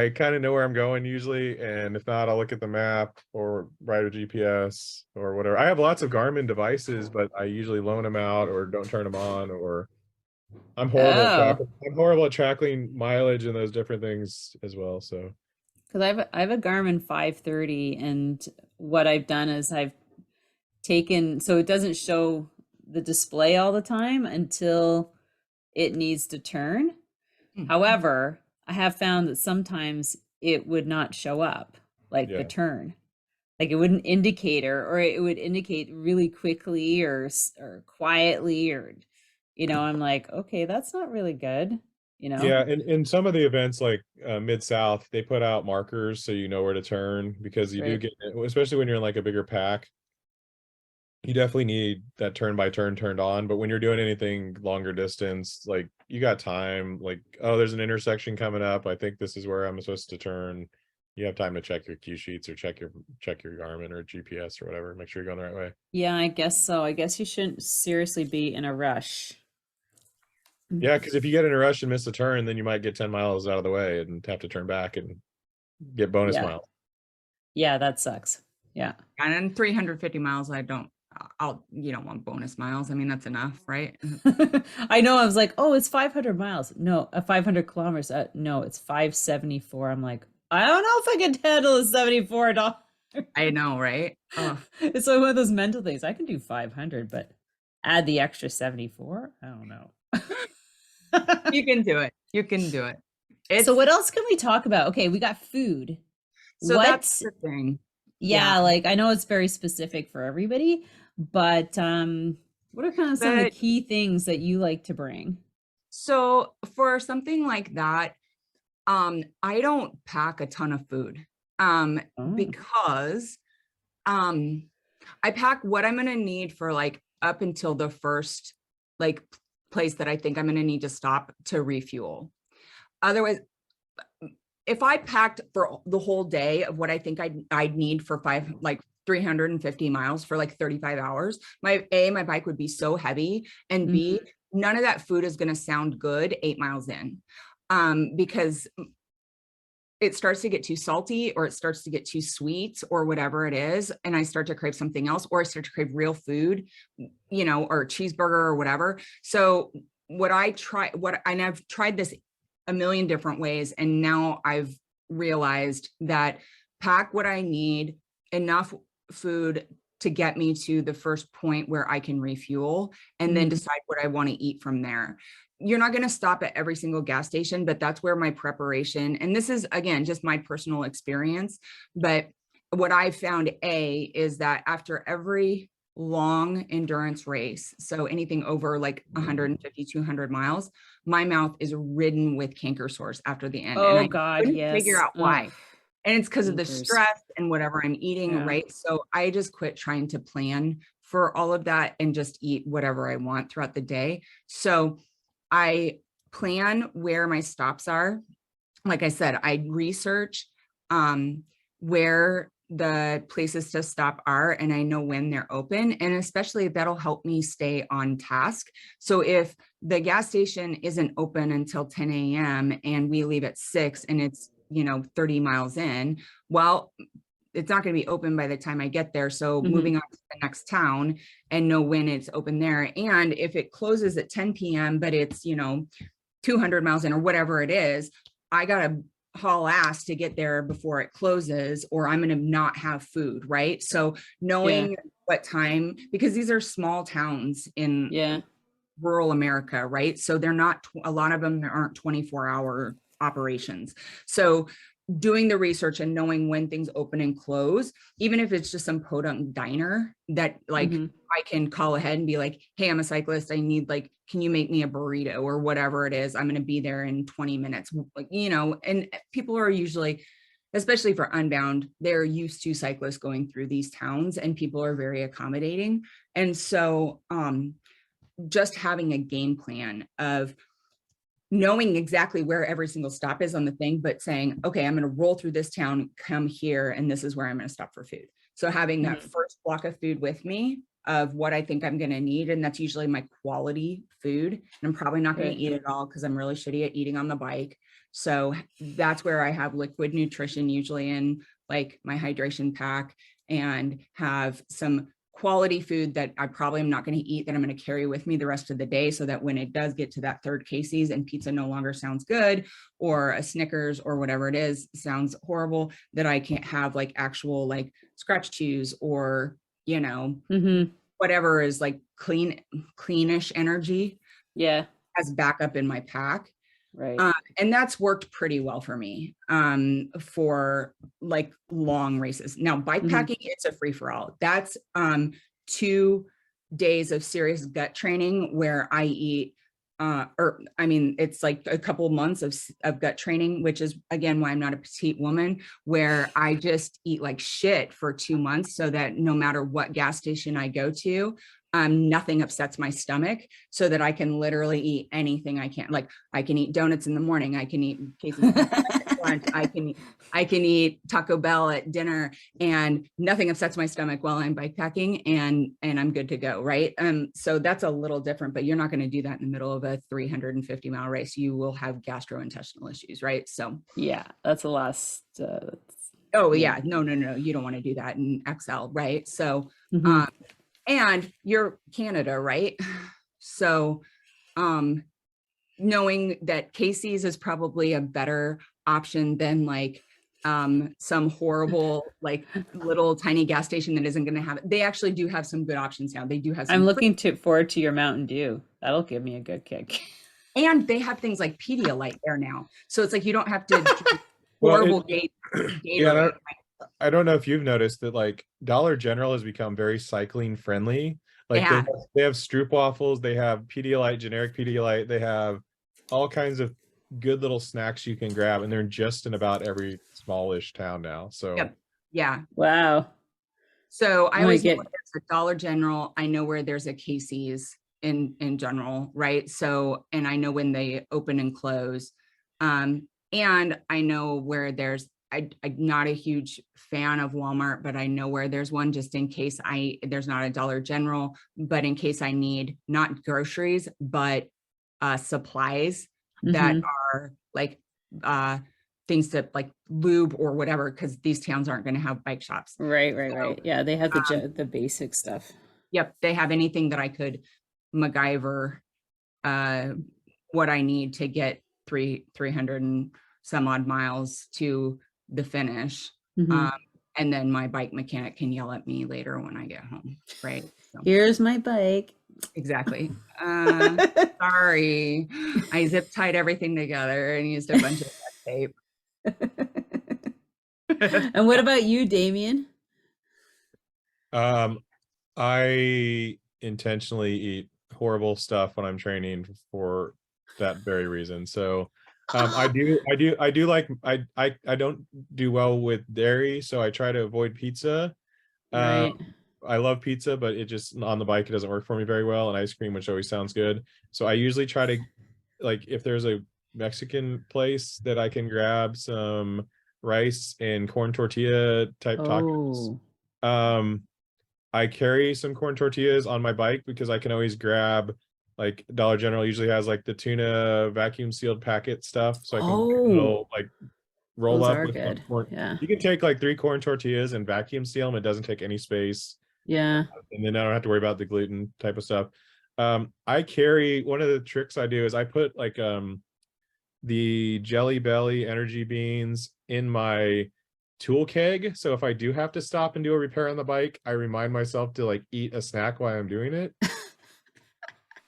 kind of know where I'm going usually. And if not, I'll look at the map or ride with GPS or whatever. I have lots of Garmin devices, but I usually loan them out or don't turn them on, or I'm horrible at tracking mileage and those different things as well. So because I have a Garmin 530, and what I've done is I've taken, so it doesn't show the display all the time until it needs to turn. However, I have found that sometimes it would not show up, like the turn. Like it wouldn't indicate, or it would indicate really quickly or quietly, or, you know, I'm like, okay, that's not really good, you know? Yeah, in some of the events like Mid-South, they put out markers so you know where to turn, because you do get, especially when you're in like a bigger pack, you definitely need that turn by turn turned on. But when you're doing anything longer distance, like you got time, like, oh, there's an intersection coming up, I think this is where I'm supposed to turn. You have time to check your cue sheets or check your Garmin or GPS or whatever, make sure you're going the right way. Yeah, I guess so. I guess you shouldn't seriously be in a rush. Yeah, because if you get in a rush and miss a turn, then you might get 10 miles out of the way and have to turn back and get bonus miles. Yeah, that sucks. Yeah. And then 350 miles, you don't want bonus miles. I mean, that's enough, right? I know. I was like, oh, it's 500 miles. No, 500 kilometers. No, it's 574. I'm like, I don't know if I can handle a $74. I know, right? It's like one of those mental things. I can do 500, but add the extra 74. I don't know. You can do it. You can do it. So what else can we talk about? Okay, we got food. So that's the thing. Yeah, like I know it's very specific for everybody, but what are kind of some of the key things that you like to bring? So for something like that, I don't pack a ton of food because I pack what I'm going to need for like up until the first like place that I think I'm going to need to stop to refuel. Otherwise, if I packed for the whole day of what I think I'd need for 350 miles for like 35 hours, my bike would be so heavy, and B, none of that food is going to sound good 8 miles in, because it starts to get too salty, or it starts to get too sweet, or whatever it is. And I start to crave something else, or I start to crave real food, you know, or cheeseburger or whatever. So I've tried this a million different ways. And now I've realized that pack what I need, enough food to get me to the first point where I can refuel, and then decide what I want to eat from there. You're not going to stop at every single gas station, but that's where my preparation, and this is again, just my personal experience, but what I found is that after every long endurance race, so anything over like 150, 200 miles, my mouth is ridden with canker sores after the end. Oh, and I God, yes. Figure out why. And it's because of the stress and whatever I'm eating, right? So I just quit trying to plan for all of that and just eat whatever I want throughout the day. So I plan where my stops are. Like I said, I research where the places to stop are, and I know when they're open, and especially that'll help me stay on task. So if the gas station isn't open until 10 a.m. and we leave at 6 and it's, 30 miles in, well, it's not going to be open by the time I get there. So moving on to the next town and know when it's open there. And if it closes at 10 p.m., but it's, 200 miles in or whatever it is, I got to haul ass to get there before it closes, or I'm going to not have food. Right. So knowing what time, because these are small towns in rural America. Right. So they're not, a lot of them, there aren't 24-hour operations. So doing the research and knowing when things open and close, even if it's just some podunk diner that like I can call ahead and be like, hey, I'm a cyclist, I need can you make me a burrito or whatever it is, I'm going to be there in 20 minutes, and people are usually, especially for Unbound, they're used to cyclists going through these towns, and people are very accommodating. And so just having a game plan of knowing exactly where every single stop is on the thing, but saying, okay, I'm going to roll through this town, come here, and this is where I'm going to stop for food. So having that first block of food with me of what I think I'm going to need, and that's usually my quality food. And I'm probably not going to eat it all because I'm really shitty at eating on the bike. So that's where I have liquid nutrition usually in like my hydration pack, and have some quality food that I probably am not going to eat, that I'm going to carry with me the rest of the day, so that when it does get to that third Casey's and pizza no longer sounds good, or a Snickers or whatever it is sounds horrible, that I can't have like actual like scratch chews or, you know, whatever is like cleanish energy. Yeah. As backup in my pack. Right. And that's worked pretty well for me for like long races. Now, bike packing, it's a free for all. That's 2 days of serious gut training where I eat, it's like a couple months of gut training, which is again why I'm not a petite woman, where I just eat like shit for 2 months, so that no matter what gas station I go to, nothing upsets my stomach, so that I can literally eat anything I can. Like I can eat donuts in the morning, I can eat Casey's at lunch, I can eat Taco Bell at dinner, and nothing upsets my stomach while I'm bike packing, and I'm good to go, right? So that's a little different, but you're not going to do that in the middle of a 350-mile race. You will have gastrointestinal issues, right? So yeah, that's the last. Oh yeah, no, you don't want to do that in XL, right? So and you're Canada, right? So knowing that Casey's is probably a better option than like some horrible like little tiny gas station that isn't going to have it. They actually do have some good options now. They do have some. I'm looking forward to your Mountain Dew. That'll give me a good kick. And they have things like Pedialyte there now, so it's like you don't have to horrible yeah, I don't know if you've noticed that like Dollar General has become very cycling friendly. Like they have Stroop waffles, they have Pedialyte, generic Pedialyte, they have all kinds of good little snacks you can grab, and they're just in about every smallish town now. So yeah. Wow. So I always know where there's a Dollar General. I know where there's a Casey's in general, right? So, and I know when they open and close. And I know where there's, I'm not a huge fan of Walmart, but I know where there's one, just in case there's not a Dollar General, but in case I need not groceries, but supplies that are like things to like lube or whatever, because these towns aren't going to have bike shops. Right. Yeah, they have the basic stuff. Yep, they have anything that I could MacGyver what I need to get 300 and some odd miles to the finish. And then my bike mechanic can yell at me later when I get home, right? So. Here's my bike. Exactly. Sorry, I zip tied everything together and used a bunch of tape. And what about you, Damien? I intentionally eat horrible stuff when I'm training for that very reason. So I don't do well with dairy, so I try to avoid pizza. Right. I love pizza, but it just on the bike, it doesn't work for me very well. And ice cream, which always sounds good. So I usually try to, like, if there's a Mexican place that I can grab some rice and corn tortilla type tacos. I carry some corn tortillas on my bike because I can always grab, like Dollar General usually has like the tuna vacuum sealed packet stuff. So I can like roll those up are with good. corn. Yeah. You can take like 3 corn tortillas and vacuum seal them. It doesn't take any space. Yeah. And then I don't have to worry about the gluten type of stuff. I carry, one of the tricks I do is I put like the Jelly Belly energy beans in my tool keg. So if I do have to stop and do a repair on the bike, I remind myself to like eat a snack while I'm doing it.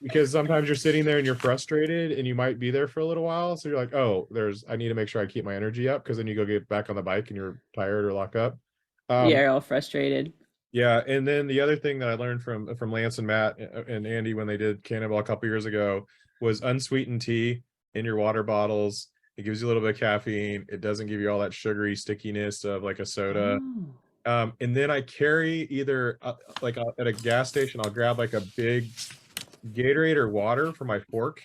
Because sometimes you're sitting there and you're frustrated and you might be there for a little while. So you're like, oh, I need to make sure I keep my energy up, because then you go get back on the bike and you're tired or locked up. Yeah, you're all frustrated. Yeah. And then the other thing that I learned from Lance and Matt and Andy when they did Cannonball a couple years ago was unsweetened tea in your water bottles. It gives you a little bit of caffeine. It doesn't give you all that sugary stickiness of like a soda. And then I carry either at a gas station, I'll grab like a big Gatorade or water for my fork,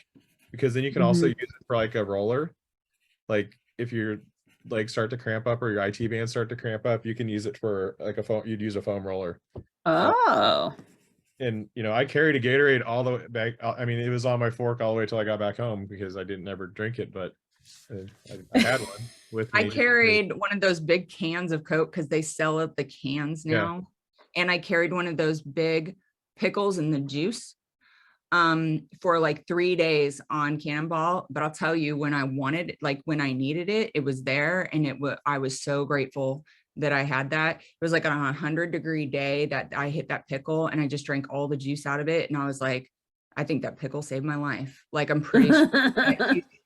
because then you can also use it for like a roller. Like if you're like start to cramp up or your IT bands start to cramp up, you can use it for like a foam. You'd use a foam roller. And you know, I carried a Gatorade all the way back. I mean, it was on my fork all the way till I got back home because I didn't ever drink it, but I had one with me. I carried one of those big cans of Coke because they sell out the cans now. And I carried one of those big pickles in the juice for like 3 days on Cannonball. But I'll tell you, when I wanted, like when I needed it, it was there. And I was so grateful that I had that. It was like on a 100-degree day that I hit that pickle and I just drank all the juice out of it. And I was like, I think that pickle saved my life. Like, I'm pretty sure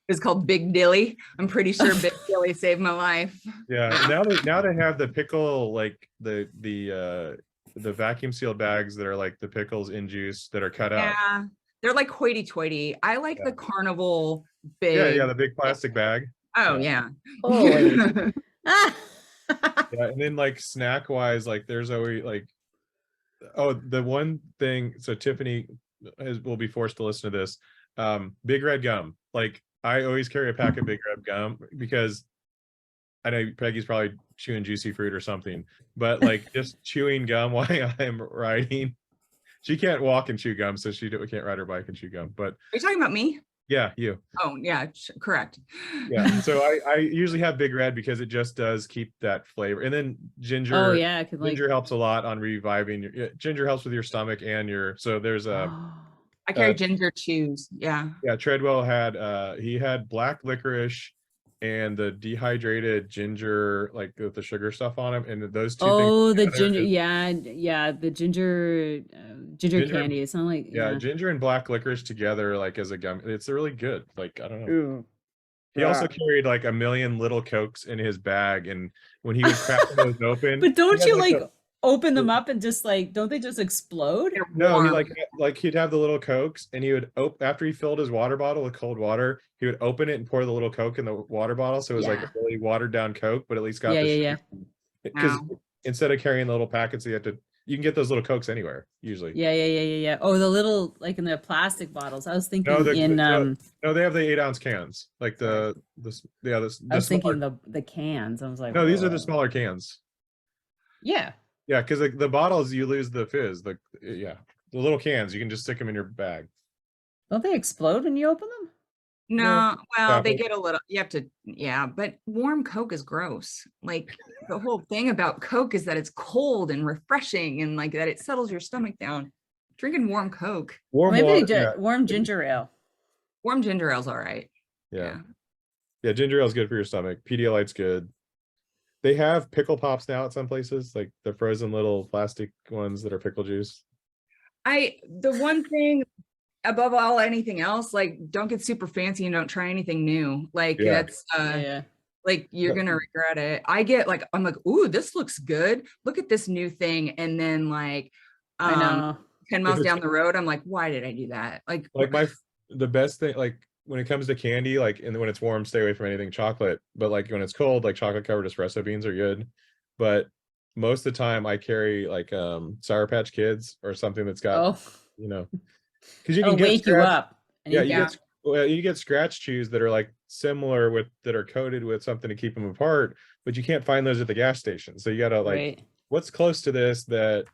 it's called Big Dilly. I'm pretty sure Big Dilly saved my life. Yeah. Now they have the pickle, like the vacuum sealed bags that are like the pickles in juice that are cut out. Yeah. They're like hoity-toity. I like the Carnival big. Yeah, the big plastic bag. Oh yeah. Yeah, and then like snack wise, like there's always like, oh, the one thing, so Tiffany will be forced to listen to this. Big Red gum. Like I always carry a pack of Big Red gum because I know Peggy's probably chewing juicy fruit or something, but like just chewing gum while I'm riding. She can't walk and chew gum, so she can't ride her bike and chew gum. But are you talking about me? Yeah, you. Oh yeah, correct. Yeah, so I usually have Big Red because it just does keep that flavor. And then ginger. Oh yeah, ginger helps a lot on reviving ginger helps with your stomach and so there's I carry ginger chews. Yeah. Yeah, Treadwell had he had black licorice and the dehydrated ginger, like with the sugar stuff on them, and those two things. The ginger, the ginger candy. It's not like ginger and black licorice together, like as a gum. It's really good. Like I don't know. Ooh. He also carried like a million little Cokes in his bag, and when he was cracking those open. But don't you like open them up and just like, don't they just explode? No, he like he'd have the little Cokes, and he would after he filled his water bottle with cold water, he would open it and pour the little Coke in the water bottle, so it was like a really watered down Coke, but at least got because instead of carrying the little packets, you can get those little Cokes anywhere usually. Yeah. Oh, the little, like in the plastic bottles. I was thinking no, they have the 8-ounce cans, like I was thinking the cans. I was like, no, these are the smaller cans. Yeah, because the bottles, you lose the fizz. The little cans, you can just stick them in your bag. Don't they explode when you open them? No, well, they get a little, you have to, but warm Coke is gross. Like the whole thing about Coke is that it's cold and refreshing and like that it settles your stomach down. Drinking warm Coke. Warm ginger ale. Warm ginger ale's all right. Yeah, ginger ale's good for your stomach. Pedialyte's good. They have pickle pops now at some places, like the frozen little plastic ones that are pickle juice. The one thing above all anything else, like don't get super fancy and don't try anything new. Like that's like you're gonna regret it. I'm like, ooh, this looks good. Look at this new thing. And then like I know 10 miles down the road, I'm like, why did I do that? Like the best thing, like when it comes to candy, like, and when it's warm, stay away from anything chocolate. But like when it's cold, like chocolate covered espresso beans are good. But most of the time I carry like Sour Patch Kids or something that's got, because you can wake you up. You get scratch chews that are like similar that are coated with something to keep them apart, but you can't find those at the gas station. So you gotta like, what's close to this that,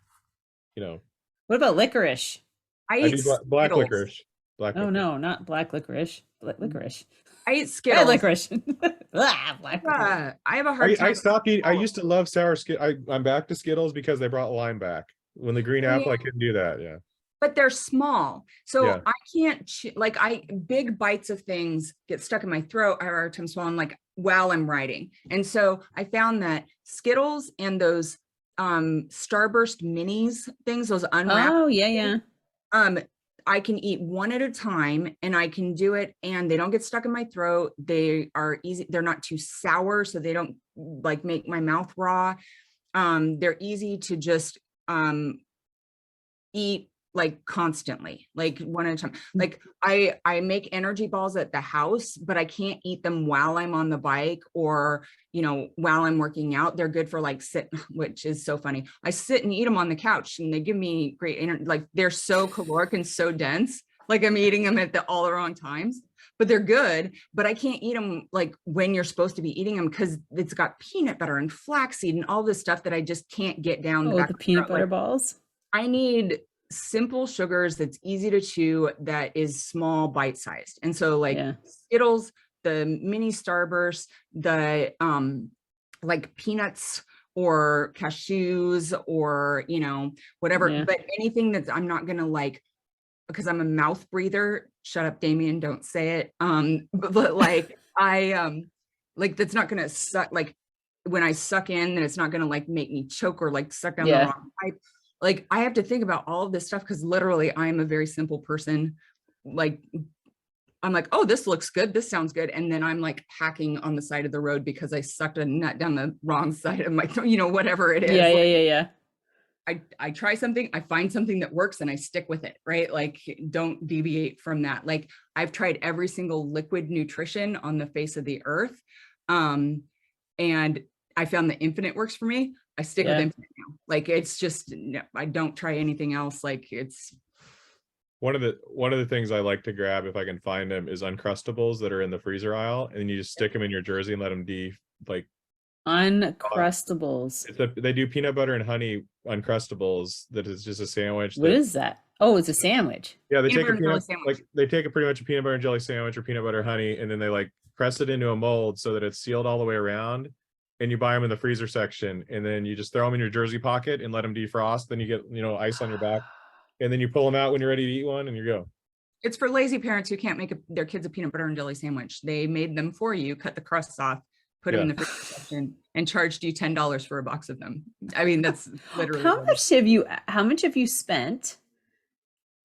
What about licorice? I do black licorice. No, not black licorice. Licorice. I eat Skittles. Licorice. I have a hard time. I stopped eating. I used to love sour Skittles. I'm back to Skittles because they brought lime back. When the green apple, I couldn't do that. Yeah. But they're small, so I can't big bites of things get stuck in my throat. I have a hard time swallowing like while I'm writing, and so I found that Skittles and those Starburst minis things, those unwrapped. Oh yeah. I can eat one at a time and I can do it and they don't get stuck in my throat. They are easy. They're not too sour, so they don't like make my mouth raw. They're easy to just eat like constantly, like one at a time. Like I make energy balls at the house, but I can't eat them while I'm on the bike or, while I'm working out. They're good for like which is so funny. I sit and eat them on the couch and they give me great energy. Like they're so caloric and so dense. Like I'm eating them at all the wrong times, but they're good. But I can't eat them like when you're supposed to be eating them because it's got peanut butter and flaxseed and all this stuff that I just can't get down the back the peanut butter balls. I need simple sugars that's easy to chew, that is small bite-sized. And so like Skittles, the mini Starburst, the like peanuts or cashews or, you know, whatever, Yeah. but anything that I'm not gonna like, because I'm a mouth breather. Shut up, Damien, don't say it. But like like that's not gonna suck, like when I suck in, then it's not gonna like make me choke or like suck down the wrong pipe. Like I have to think about all of this stuff because literally I am a very simple person. Like I'm like, oh, this looks good. This sounds good. And then I'm like hacking on the side of the road because I sucked a nut down the wrong side of my, you know, whatever it is. Yeah. I try something, I find something that works and I stick with it, right? Like don't deviate from that. Like I've tried every single liquid nutrition on the face of the earth. And I found that Infinite works for me. I stick with Infinite now. Like it's just, no, I don't try anything else. Like it's. One of the things I like to grab if I can find them is Uncrustables that are in the freezer aisle, and you just stick them in your jersey and let them like Uncrustables. They do peanut butter and honey Uncrustables. That is just a sandwich. What is that? Oh, it's a sandwich. Yeah, they take a peanut, like they take a pretty much a peanut butter and jelly sandwich or peanut butter honey, and then they like press it into a mold so that it's sealed all the way around. And you buy them in the freezer section, and then you just throw them in your jersey pocket and let them defrost. Then you get, you know, ice on your back. And then you pull them out when you're ready to eat one and you go. It's for lazy parents who can't make their kids a peanut butter and jelly sandwich. They made them for you, cut the crusts off, put them in the freezer section, and charged you $10 for a box of them. I mean, that's literally. How much have you spent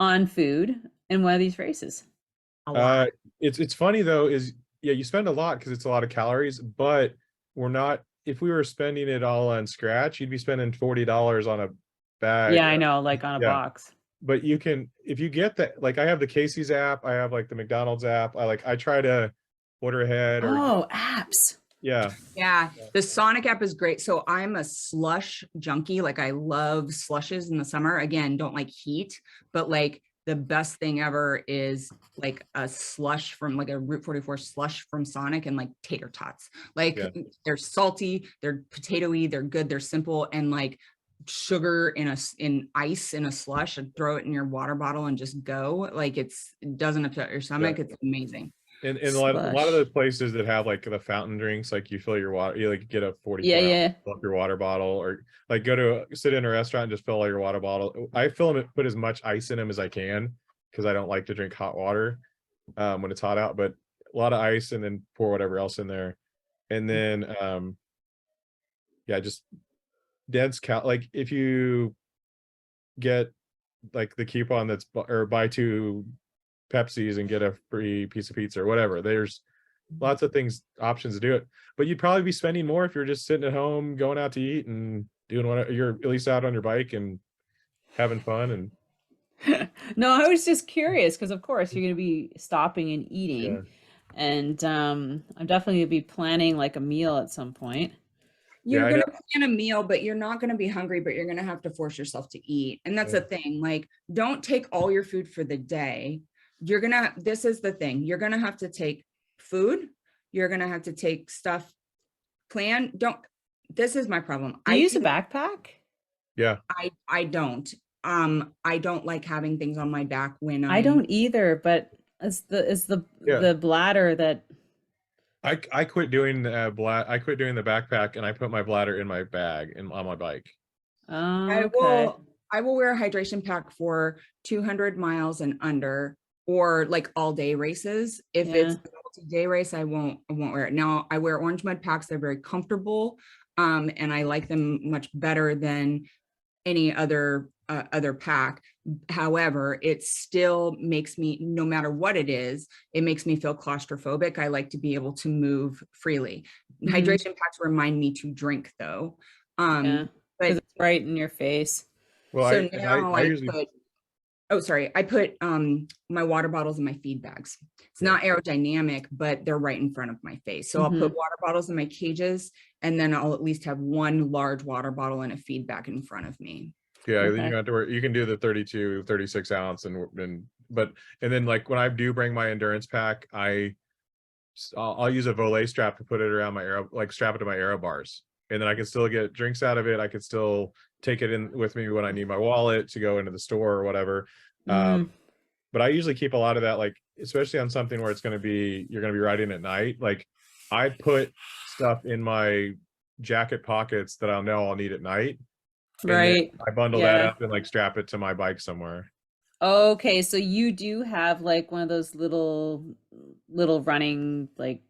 on food in one of these races? It's funny though, is you spend a lot because it's a lot of calories, but we're not, if we were spending it all on scratch, you'd be spending $40 on a bag. Yeah, I know, like on a box. But you can, if you get that, like I have the Casey's app, I have like the McDonald's app. I try to order ahead. Apps. Yeah. The Sonic app is great. So I'm a slush junkie. Like I love slushes in the summer. Again, don't like heat, but like the best thing ever is like a slush from like a Route 44 slush from Sonic and like tater tots. Like they're salty, they're potatoey, they're good, they're simple, and like sugar in ice in a slush and throw it in your water bottle and just go. Like it doesn't upset your stomach. It's amazing. And a lot of the places that have like the fountain drinks, like you fill your water, you like get a 40 fill up your water bottle, or like sit in a restaurant and just fill all your water bottle. I fill them, put as much ice in them as I can because I don't like to drink hot water when it's hot out, but a lot of ice, and then pour whatever else in there. And then just dense like if you get like the coupon that's or buy 2 Pepsis and get a free piece of pizza or whatever, there's lots of options to do it. But you'd probably be spending more if you're just sitting at home going out to eat and doing whatever, you're at least out on your bike and having fun. And no, I was just curious because of course you're going to be stopping and eating. And I'm definitely gonna be planning like a meal at some point. You're going to plan a meal, but you're not going to be hungry, but you're going to have to force yourself to eat. And that's the thing. Like, don't take all your food for the day. This is the thing. You're going to have to take food. You're going to have to take stuff. This is my problem. Do you use a backpack? Yeah. I don't. I don't like having things on my back when I don't either, but it's the bladder that I quit doing the backpack, and I put my bladder in my bag and on my bike. I will wear a hydration pack for 200 miles and under, or like all day races. If it's a multi-day race, I won't wear it. Now I wear orange mud packs. They're very comfortable. And I like them much better than any other pack. However, it still makes me, no matter what it is, it makes me feel claustrophobic. I like to be able to move freely. Hydration packs remind me to drink though. But it's right in your face. Well, so I put my water bottles in my feed bags. It's not aerodynamic, but they're right in front of my face. So I'll put water bottles in my cages, and then I'll at least have one large water bottle and a feed bag in front of me. Yeah, you don't have to worry. You can do the 32, 36 ounce, and then like when I do bring my endurance pack, I'll use a volet strap to put it around strap it to my aero bars, and then I can still get drinks out of it. I could still take it in with me when I need my wallet to go into the store or whatever. But I usually keep a lot of that, like especially on something where you're going to be riding at night. Like I put stuff in my jacket pockets that I'll know I'll need at night. And Right. I bundle that up and like strap it to my bike somewhere. Okay, so you do have like one of those little running, like,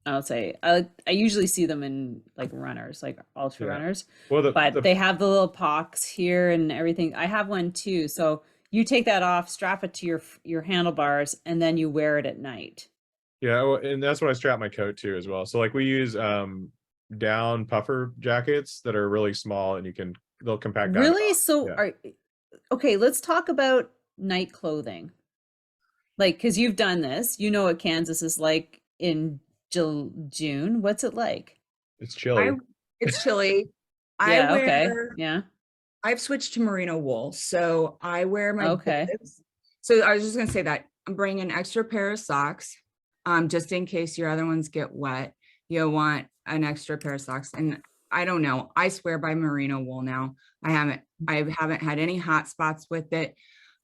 I'll say I usually see them in like runners, like ultra runners. Well, but they have the little pox here and everything. I have one too. So you take that off, strap it to your handlebars, and then you wear it at night. Yeah, well, and that's what I strap my coat to as well. So like we use down puffer jackets that are really small and they'll compact down. Really? So okay, let's talk about night clothing. Like, because you've done this, you know what Kansas is like in June. What's it like? It's chilly. It's chilly. Yeah, okay. Yeah. I've switched to merino wool, so I wear my bibs. So I was just gonna say that I'm bringing an extra pair of socks, just in case your other ones get wet. You'll want an extra pair of socks. And I don't know, I swear by merino wool now. I haven't had any hot spots with it.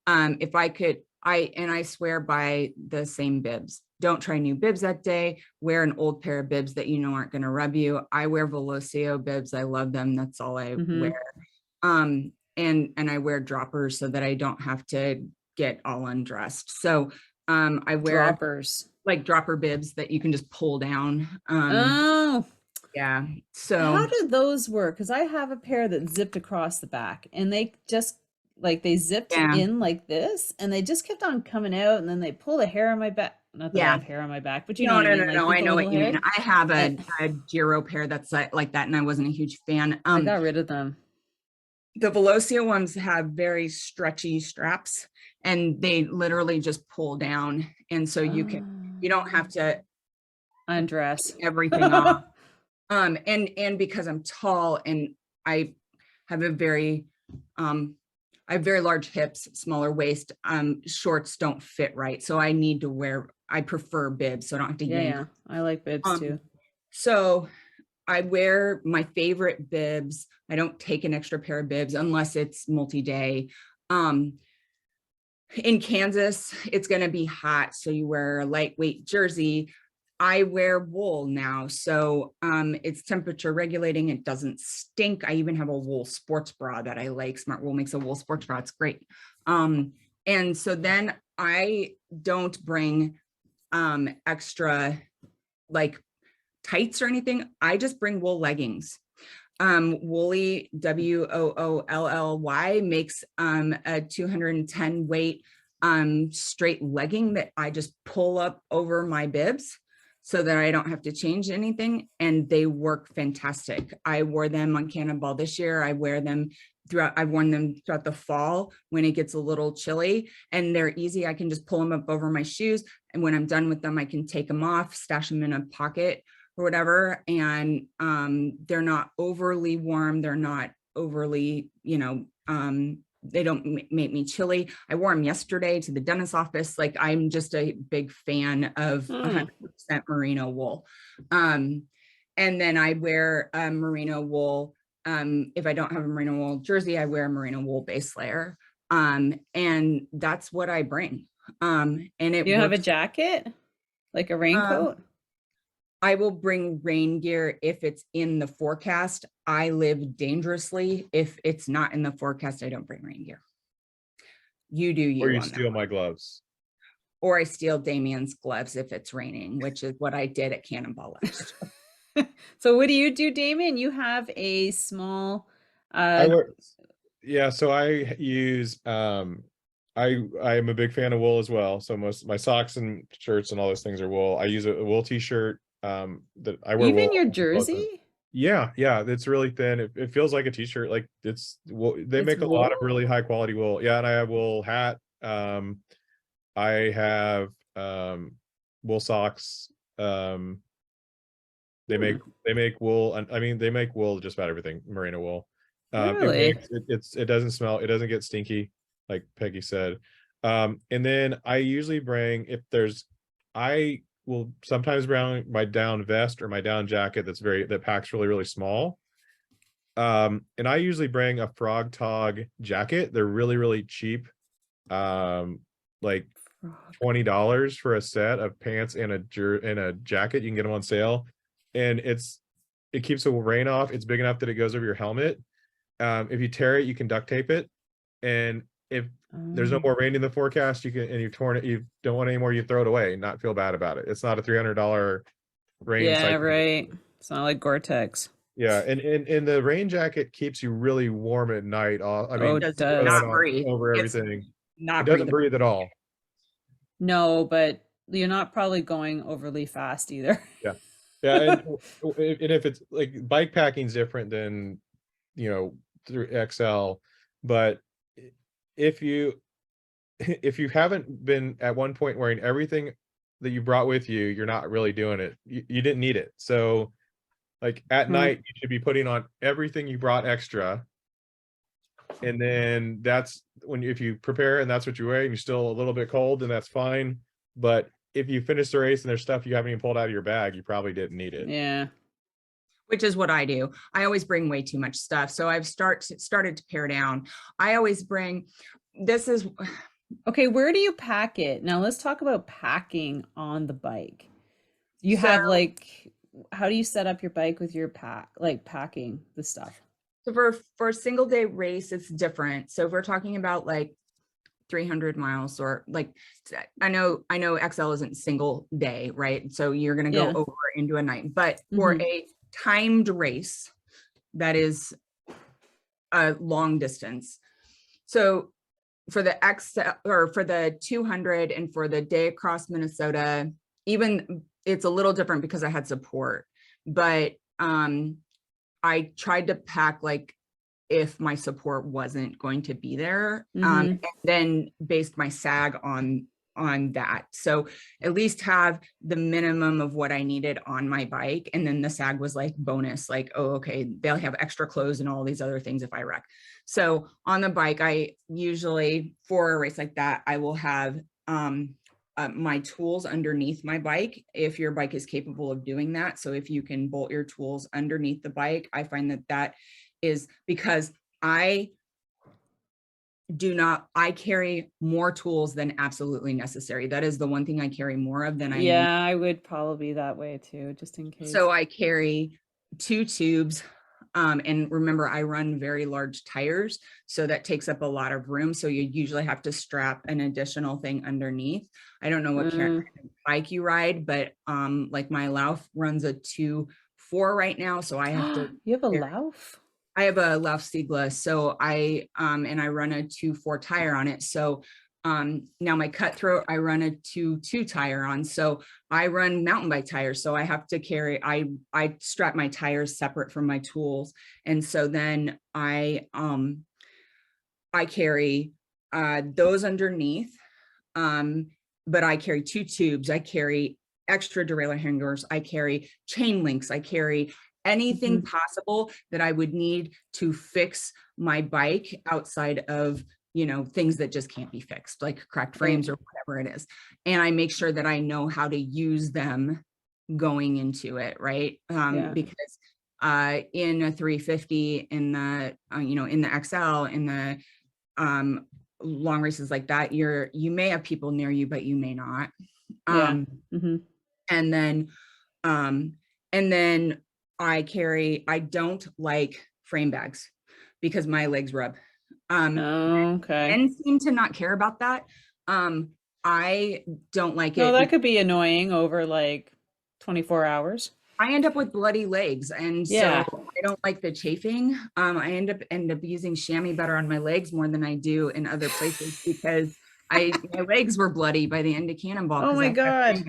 If I could, I swear by the same bibs. Don't try new bibs that day. Wear an old pair of bibs that you know aren't going to rub you. I wear Velocio bibs. I love them. That's all I wear. And I wear droppers so that I don't have to get all undressed. So I wear droppers, like dropper bibs that you can just pull down. Yeah. So how do those work? Because I have a pair that zipped across the back, and they just like they zipped in like this, and they just kept on coming out, and then they pull the hair on my back. Not that I have hair on my back, but you know what I mean. No, I know what you mean. I have a Giro pair that's like that, and I wasn't a huge fan. I got rid of them. The Velocio ones have very stretchy straps, and they literally just pull down, and so you don't have to undress everything off. And because I'm tall and I have very large hips, smaller waist, shorts don't fit right. So I prefer bibs, so I don't have to yank. Yeah, I like bibs too. So I wear my favorite bibs. I don't take an extra pair of bibs unless it's multi-day. In Kansas, it's going to be hot, so you wear a lightweight jersey. I wear wool now, so it's temperature regulating. It doesn't stink. I even have a wool sports bra that I like. Smart Wool makes a wool sports bra. It's great. And so then I don't bring extra like tights or anything. I just bring wool leggings. Woolly, WOOLLY, makes a 210 weight straight legging that I just pull up over my bibs so that I don't have to change anything, and they work fantastic. I wore them on Cannonball this year. I've worn them throughout the fall when it gets a little chilly, and they're easy. I can just pull them up over my shoes, and when I'm done with them, I can take them off, stash them in a pocket or whatever. And they're not overly warm. They're not overly, they don't make me chilly. I wore them yesterday to the dentist's office. Like, I'm just a big fan of 100% merino wool. And then I wear a merino wool. If I don't have a merino wool jersey, I wear a merino wool base layer. And that's what I bring. And it you have a jacket, like a raincoat? I will bring rain gear if it's in the forecast. I live dangerously. If it's not in the forecast, I don't bring rain gear. You do you. Or you steal my gloves. Or I steal Damien's gloves if it's raining, which is what I did at Cannonball last. So what do you do, Damien? You have a small so I use I am a big fan of wool as well. So most of my socks and shirts and all those things are wool. I use a wool t-shirt that I wear. Even your jersey? Yeah, it's really thin. It feels like a t-shirt. Like they make a lot of really high quality wool. Yeah, and I have wool hat. I have wool socks. They make wool. I mean, they make wool just about everything. Merino wool. Really? It doesn't smell. It doesn't get stinky, like Peggy said. And then I usually bring, I will sometimes bring my down vest or my down jacket that packs really, really small. And I usually bring a Frog Tog jacket. They're really, really cheap. Like $20 for a set of pants and a jacket. You can get them on sale, and it's it keeps the rain off. It's big enough that it goes over your helmet. If you tear it, you can duct tape it. And if there's no more rain in the forecast, you can, and you've torn it, you don't want any more, you throw it away and not feel bad about it. It's not a $300 rain cycle. Right. It's not like Gore-Tex. Yeah, and the rain jacket keeps you really warm at night. I mean, it does not breathe over everything. It doesn't breathe at all. No, but you're not probably going overly fast either. Yeah. And if it's like, bike packing's different than, you know, through XL, but if you haven't been at one point wearing everything that you brought with you, you're not really doing it. You didn't need it. So like at night, you should be putting on everything you brought extra. And then that's when, if you prepare and that's what you wear, and you're still a little bit cold, then that's fine. But if you finish the race and there's stuff you haven't even pulled out of your bag, you probably didn't need it. Yeah. Which is what I do. I always bring way too much stuff. So I've started to pare down. I always bring, this is. Okay, where do you pack it? Now let's talk about packing on the bike. You have like, how do you set up your bike with your packing the stuff? So for a single day race, it's different. So if we're talking about like 300 miles, or like, I know XL isn't single day, right? So you're going to go over into a night, but for a timed race, that is a long distance. So for the XL, or for the 200 and for the day across Minnesota, even it's a little different because I had support, but I tried to pack like if my support wasn't going to be there, and then based my sag on that. So at least have the minimum of what I needed on my bike. And then the sag was like bonus, like, oh, okay, they'll have extra clothes and all these other things if I wreck. So on the bike, I usually, for a race like that, I will have my tools underneath my bike, if your bike is capable of doing that. So if you can bolt your tools underneath the bike, I find that is because I carry more tools than absolutely necessary. That is the one thing I carry more of than I need. I would probably be that way too, just in case. So I carry 2 tubes. And remember, I run very large tires, so that takes up a lot of room. So you usually have to strap an additional thing underneath. I don't know what kind of bike you ride, but like my Lauf runs a 2.4 right now. So I have to. You have a Lauf? I have a Lauf Sigla. So I run a 2.4 tire on it. So now my Cutthroat, I run a 2.2 tire on. So I run mountain bike tires. So I have to carry, I strap my tires separate from my tools. And so then I carry those underneath, but I carry 2 tubes. I carry extra derailleur hangers. I carry chain links. I carry anything possible that I would need to fix my bike outside of, things that just can't be fixed, like cracked frames or whatever it is. And I make sure that I know how to use them going into it, right? Because in a 350, in the, in the XL, in the long races like that, you may have people near you, but you may not. And then I don't like frame bags because my legs rub. Men seem to not care about that. I don't like it. No, that could be annoying over like 24 hours. I end up with bloody legs, and so I don't like the chafing. I end up using chamois butter on my legs more than I do in other places because my legs were bloody by the end of Cannonball. Oh my God.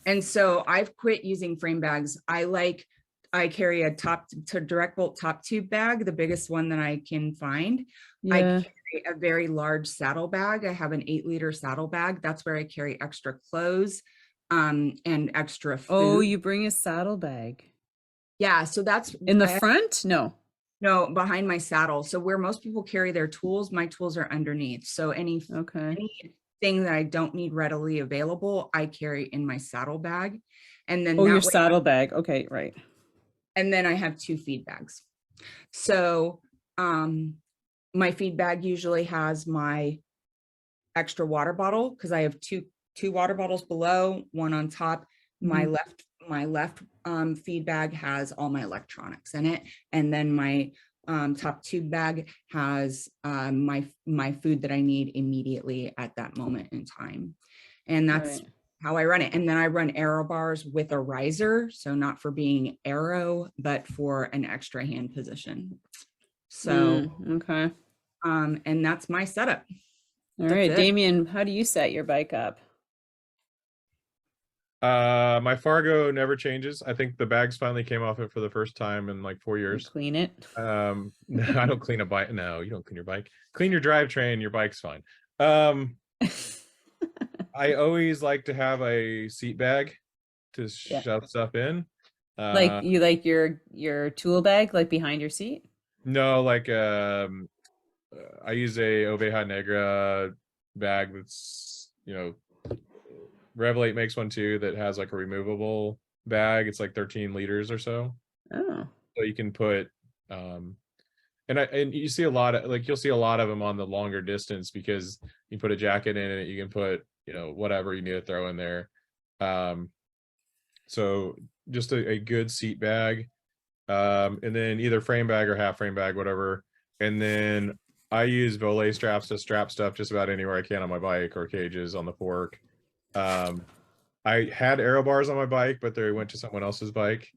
And so I've quit using frame bags. I carry a direct bolt top tube bag, the biggest one that I can find. I carry a very large saddle bag. I have an 8-liter saddle bag. That's where I carry extra clothes and extra food. Oh, you bring a saddle bag? Yeah, so that's in the front? No, behind my saddle. So where most people carry their tools, my tools are underneath. So anything that I don't need readily available, I carry in my saddle bag. And then your saddle bag. Okay, right. And then I have 2 feed bags. So my feed bag usually has my extra water bottle, because I have two water bottles below, one on top. my left feed bag has all my electronics in it, and then my top tube bag has my food that I need immediately at that moment in time. And that's how I run it. And then I run aero bars with a riser, so not for being aero, but for an extra hand position. So okay. And that's my setup. All right, Damien, how do you set your bike up? My Fargo never changes. I think the bags finally came off it for the first time in like 4 years. You clean it? No, I don't clean a bike. No, you don't clean your bike. Clean your drivetrain, your bike's fine. I always like to have a seat bag to shove stuff in. Like you like your tool bag, like behind your seat? No, like I use a Oveja Negra bag that's, you know, Revelate makes one too that has like a removable bag. It's like 13 liters or so. Oh. So you can put and you see a lot of, like, you'll see a lot of them on the longer distance because you put a jacket in it, you can put, you know, whatever you need to throw in there. So just a good seat bag, and then either frame bag or half frame bag, whatever. And then I use volet straps to strap stuff just about anywhere I can on my bike, or cages on the fork. I had aero bars on my bike, but they went to someone else's bike.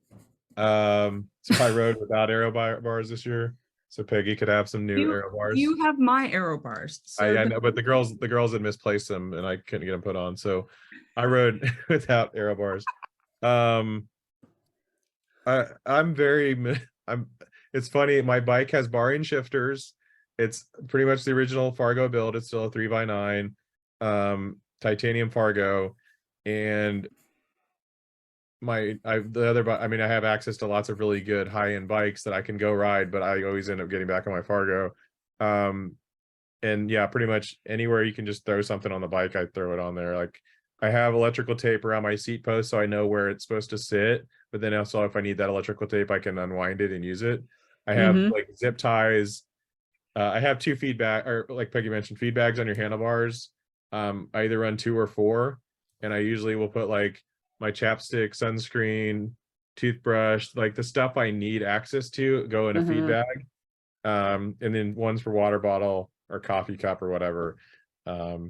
So I rode without aero bars this year, so Peggy could have some new aero bars. You have my aero bars. So I know, but the girls had misplaced them and I couldn't get them put on, so I rode without aero bars. It's funny, my bike has bar-in shifters. It's pretty much the original Fargo build. It's still a 3x9 titanium Fargo, and I have access to lots of really good high-end bikes that I can go ride, but I always end up getting back on my Fargo. And yeah, pretty much anywhere you can just throw something on the bike, I throw it on there. Like, I have electrical tape around my seat post so I know where it's supposed to sit, but then also if I need that electrical tape, I can unwind it and use it. I have like zip ties. I have 2 feedback, or like Peggy mentioned, feed bags on your handlebars. I either run 2 or 4, and I usually will put like my chapstick, sunscreen, toothbrush, like the stuff I need access to go in a feed bag. And then one's for water bottle or coffee cup or whatever. But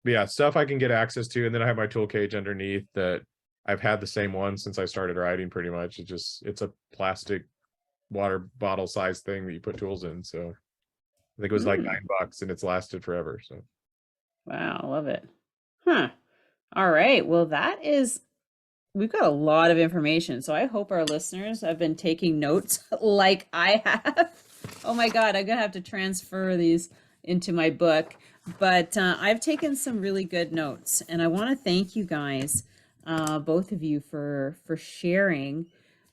yeah, stuff I can get access to. And then I have my tool cage underneath that I've had the same one since I started riding pretty much. It's a plastic water bottle size thing that you put tools in. So I think it was like $9 and it's lasted forever. So wow, love it. All right, well, we've got a lot of information, so I hope our listeners have been taking notes like I have. Oh my god, I'm gonna have to transfer these into my book, but I've taken some really good notes, and I want to thank you guys, both of you, for sharing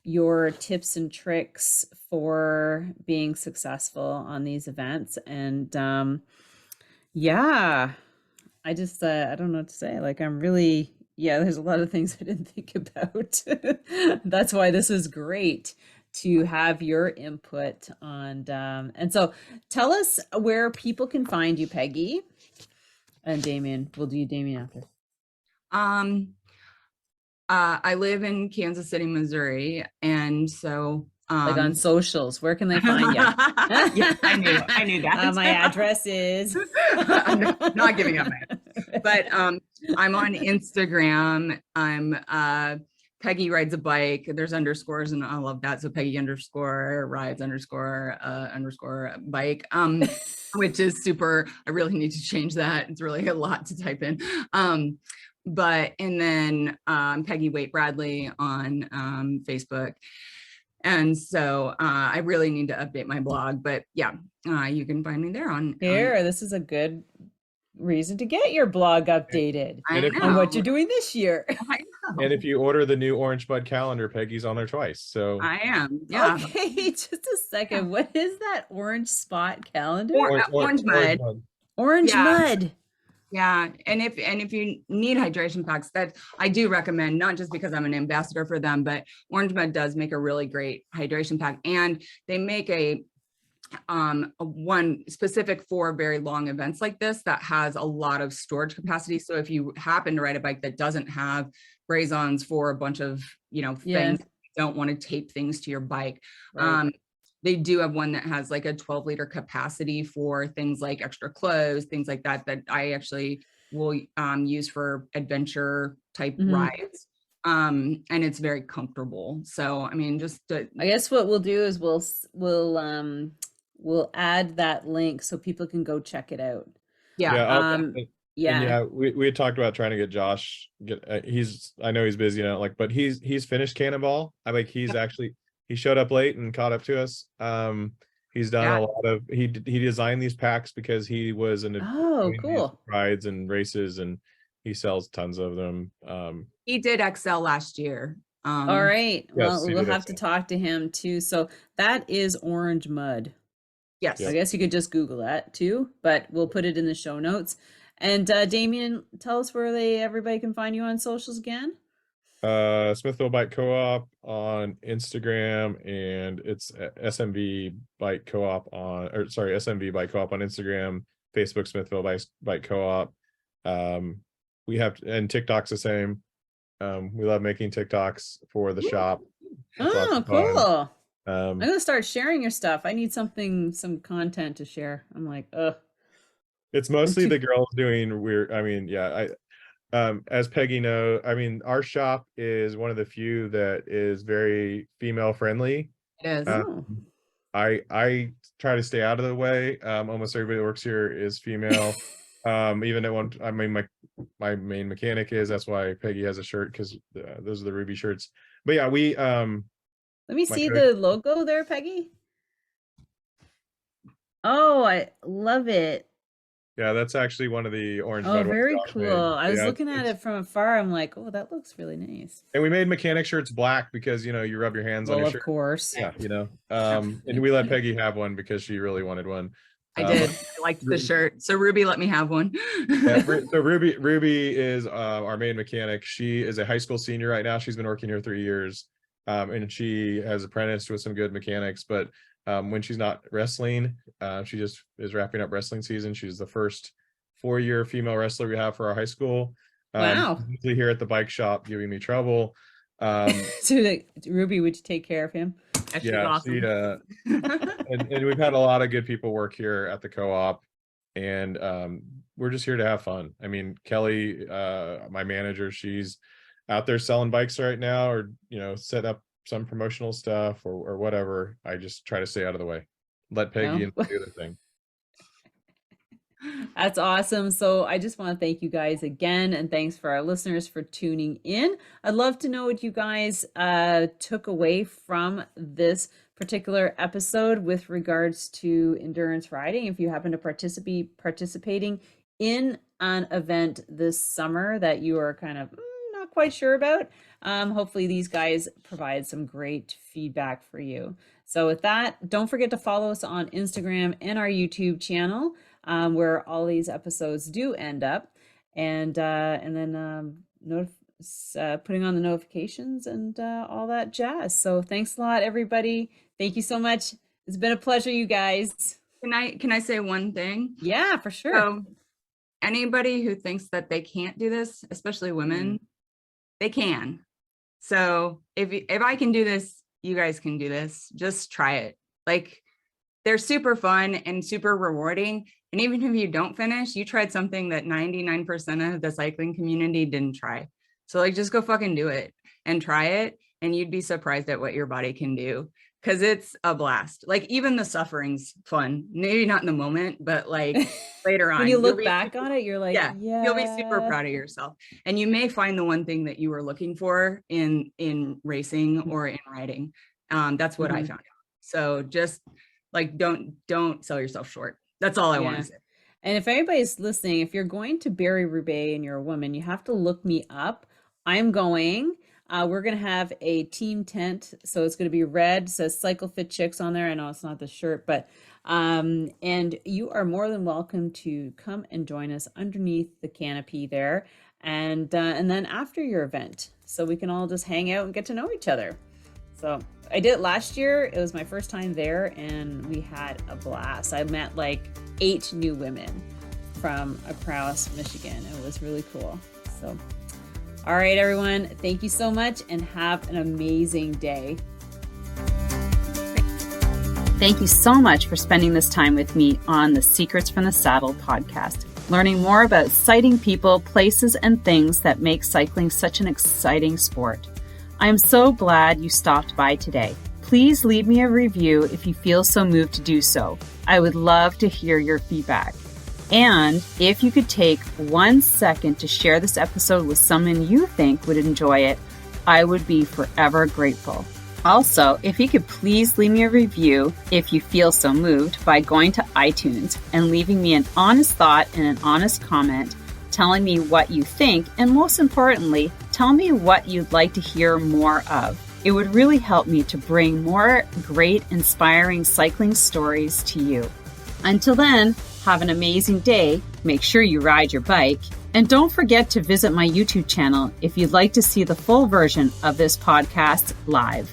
your tips and tricks for being successful on these events. And yeah, I just I don't know what to say. Like, I'm really, there's a lot of things I didn't think about. That's why this is great to have your input on. And so tell us where people can find you, Peggy, and Damien. We'll do Damien after. I live in Kansas City, Missouri, and so like on socials, where can they find you? Yeah, I knew that. My address is I'm not giving up my address. But I'm on Instagram. I'm Peggy rides a bike. There's underscores, and I love that. So Peggy underscore rides underscore bike, which is super. I really need to change that. It's really a lot to type in. And then Peggy Waite Bradley on Facebook. And so I really need to update my blog, but yeah, you can find me there on here. This is a good reason to get your blog updated on what you're doing this year. I know. And if you order the new Orange Mud calendar, Peggy's on there twice. So I am. Yeah. Okay, just a second. What is that orange spot calendar? Orange mud. Orange mud. Yeah, and if you need hydration packs, that I do recommend, not just because I'm an ambassador for them, but Orange Mud does make a really great hydration pack, and they make a one specific for very long events like this that has a lot of storage capacity. So if you happen to ride a bike that doesn't have braze-ons for a bunch of, you know, things, you don't want to tape things to your bike. Right. They do have one that has like a 12-liter capacity for things like extra clothes, things like that, that I actually will use for adventure type rides. And it's very comfortable. So, I mean, just I guess what we'll do is we'll add that link so people can go check it out. Yeah. We had talked about trying to get Josh I know he's busy now, like, but he's finished Cannonball. He showed up late and caught up to us. He's done a lot of, he designed these packs because he was in cool rides and races, and he sells tons of them. He did XL last year. All right. Well, we'll have to talk to him too. So that is Orange Mud. Yes. I guess you could just Google that too, but we'll put it in the show notes. And Damien, tell us where everybody can find you on socials again. Smithville Bike Co-op on Instagram, and it's SMV Bike Co-op SMV Bike Co-op on Instagram, Facebook Smithville Bike Co-op. We have, and TikTok's the same. We love making TikToks for the shop. Oh, cool. I'm gonna start sharing your stuff. I need some content to share. I'm like, it's mostly the girls doing weird. I mean, as Peggy knows, I mean, our shop is one of the few that is very female friendly. It is. I try to stay out of the way. Almost everybody that works here is female. Even at one, I mean, my main mechanic is, that's why Peggy has a shirt, because those are the Ruby shirts. But yeah, we let me see the logo there, Peggy. Oh, I love it. Yeah, that's actually one of the orange. Oh, very cool. I was looking at it from afar. I'm like, oh, that looks really nice. And we made mechanic shirts black because, you know, you rub your hands on your shirt. Of course. Yeah, you know. And we let Peggy have one because she really wanted one. I did. I liked the shirt. So Ruby let me have one. So Ruby is our main mechanic. She is a high school senior right now. She's been working here 3 years. And she has apprenticed with some good mechanics, but when she's not wrestling, she just is wrapping up wrestling season. She's the first 4-year female wrestler we have for our high school. Wow. Usually here at the bike shop giving me trouble. So Ruby, would you take care of him? Yeah, awesome. And we've had a lot of good people work here at the co-op, and we're just here to have fun. I mean, Kelly, my manager, she's out there selling bikes right now, or, you know, set up some promotional stuff or whatever. I just try to stay out of the way. Let Peggy and do the thing. That's awesome. So I just want to thank you guys again, and thanks for our listeners for tuning in. I'd love to know what you guys took away from this particular episode with regards to endurance riding. If you happen to participating in an event this summer that you are kind of not quite sure about, hopefully these guys provide some great feedback for you. So with that, don't forget to follow us on Instagram and our YouTube channel, where all these episodes do end up, and then putting on the notifications and all that jazz. So thanks a lot, everybody. Thank you so much. It's been a pleasure, you guys. Can I say one thing? Yeah, for sure. So anybody who thinks that they can't do this, especially women, they can. So if I can do this, you guys can do this. Just try it. Like, they're super fun and super rewarding. And even if you don't finish, you tried something that 99% of the cycling community didn't try. So like, just go fucking do it and try it. And you'd be surprised at what your body can do, because it's a blast. Like, even the suffering's fun. Maybe not in the moment, but like later on. When you look back on it, you're like, yeah, you'll be super proud of yourself. And you may find the one thing that you were looking for in racing or in riding. That's what I found out. So just like, don't sell yourself short. That's all I want to say. And if anybody's listening, if you're going to Barrie-Roubaix and you're a woman, you have to look me up. I'm going. We're going to have a team tent. So it's going to be red. It says Cycle Fit Chicks on there. I know it's not the shirt, but and you are more than welcome to come and join us underneath the canopy there. And then after your event, so we can all just hang out and get to know each other. So I did it last year. It was my first time there, and we had a blast. I met like 8 new women from across Michigan. It was really cool. So, all right, everyone. Thank you so much, and have an amazing day. Thank you so much for spending this time with me on the Secrets from the Saddle podcast, learning more about sighting people, places, and things that make cycling such an exciting sport. I am so glad you stopped by today. Please leave me a review if you feel so moved to do so. I would love to hear your feedback. And if you could take 1 second to share this episode with someone you think would enjoy it, I would be forever grateful. Also, if you could please leave me a review if you feel so moved by going to iTunes and leaving me an honest thought and an honest comment, telling me what you think, and most importantly, tell me what you'd like to hear more of. It would really help me to bring more great, inspiring cycling stories to you. Until then, have an amazing day, make sure you ride your bike, and don't forget to visit my YouTube channel if you'd like to see the full version of this podcast live.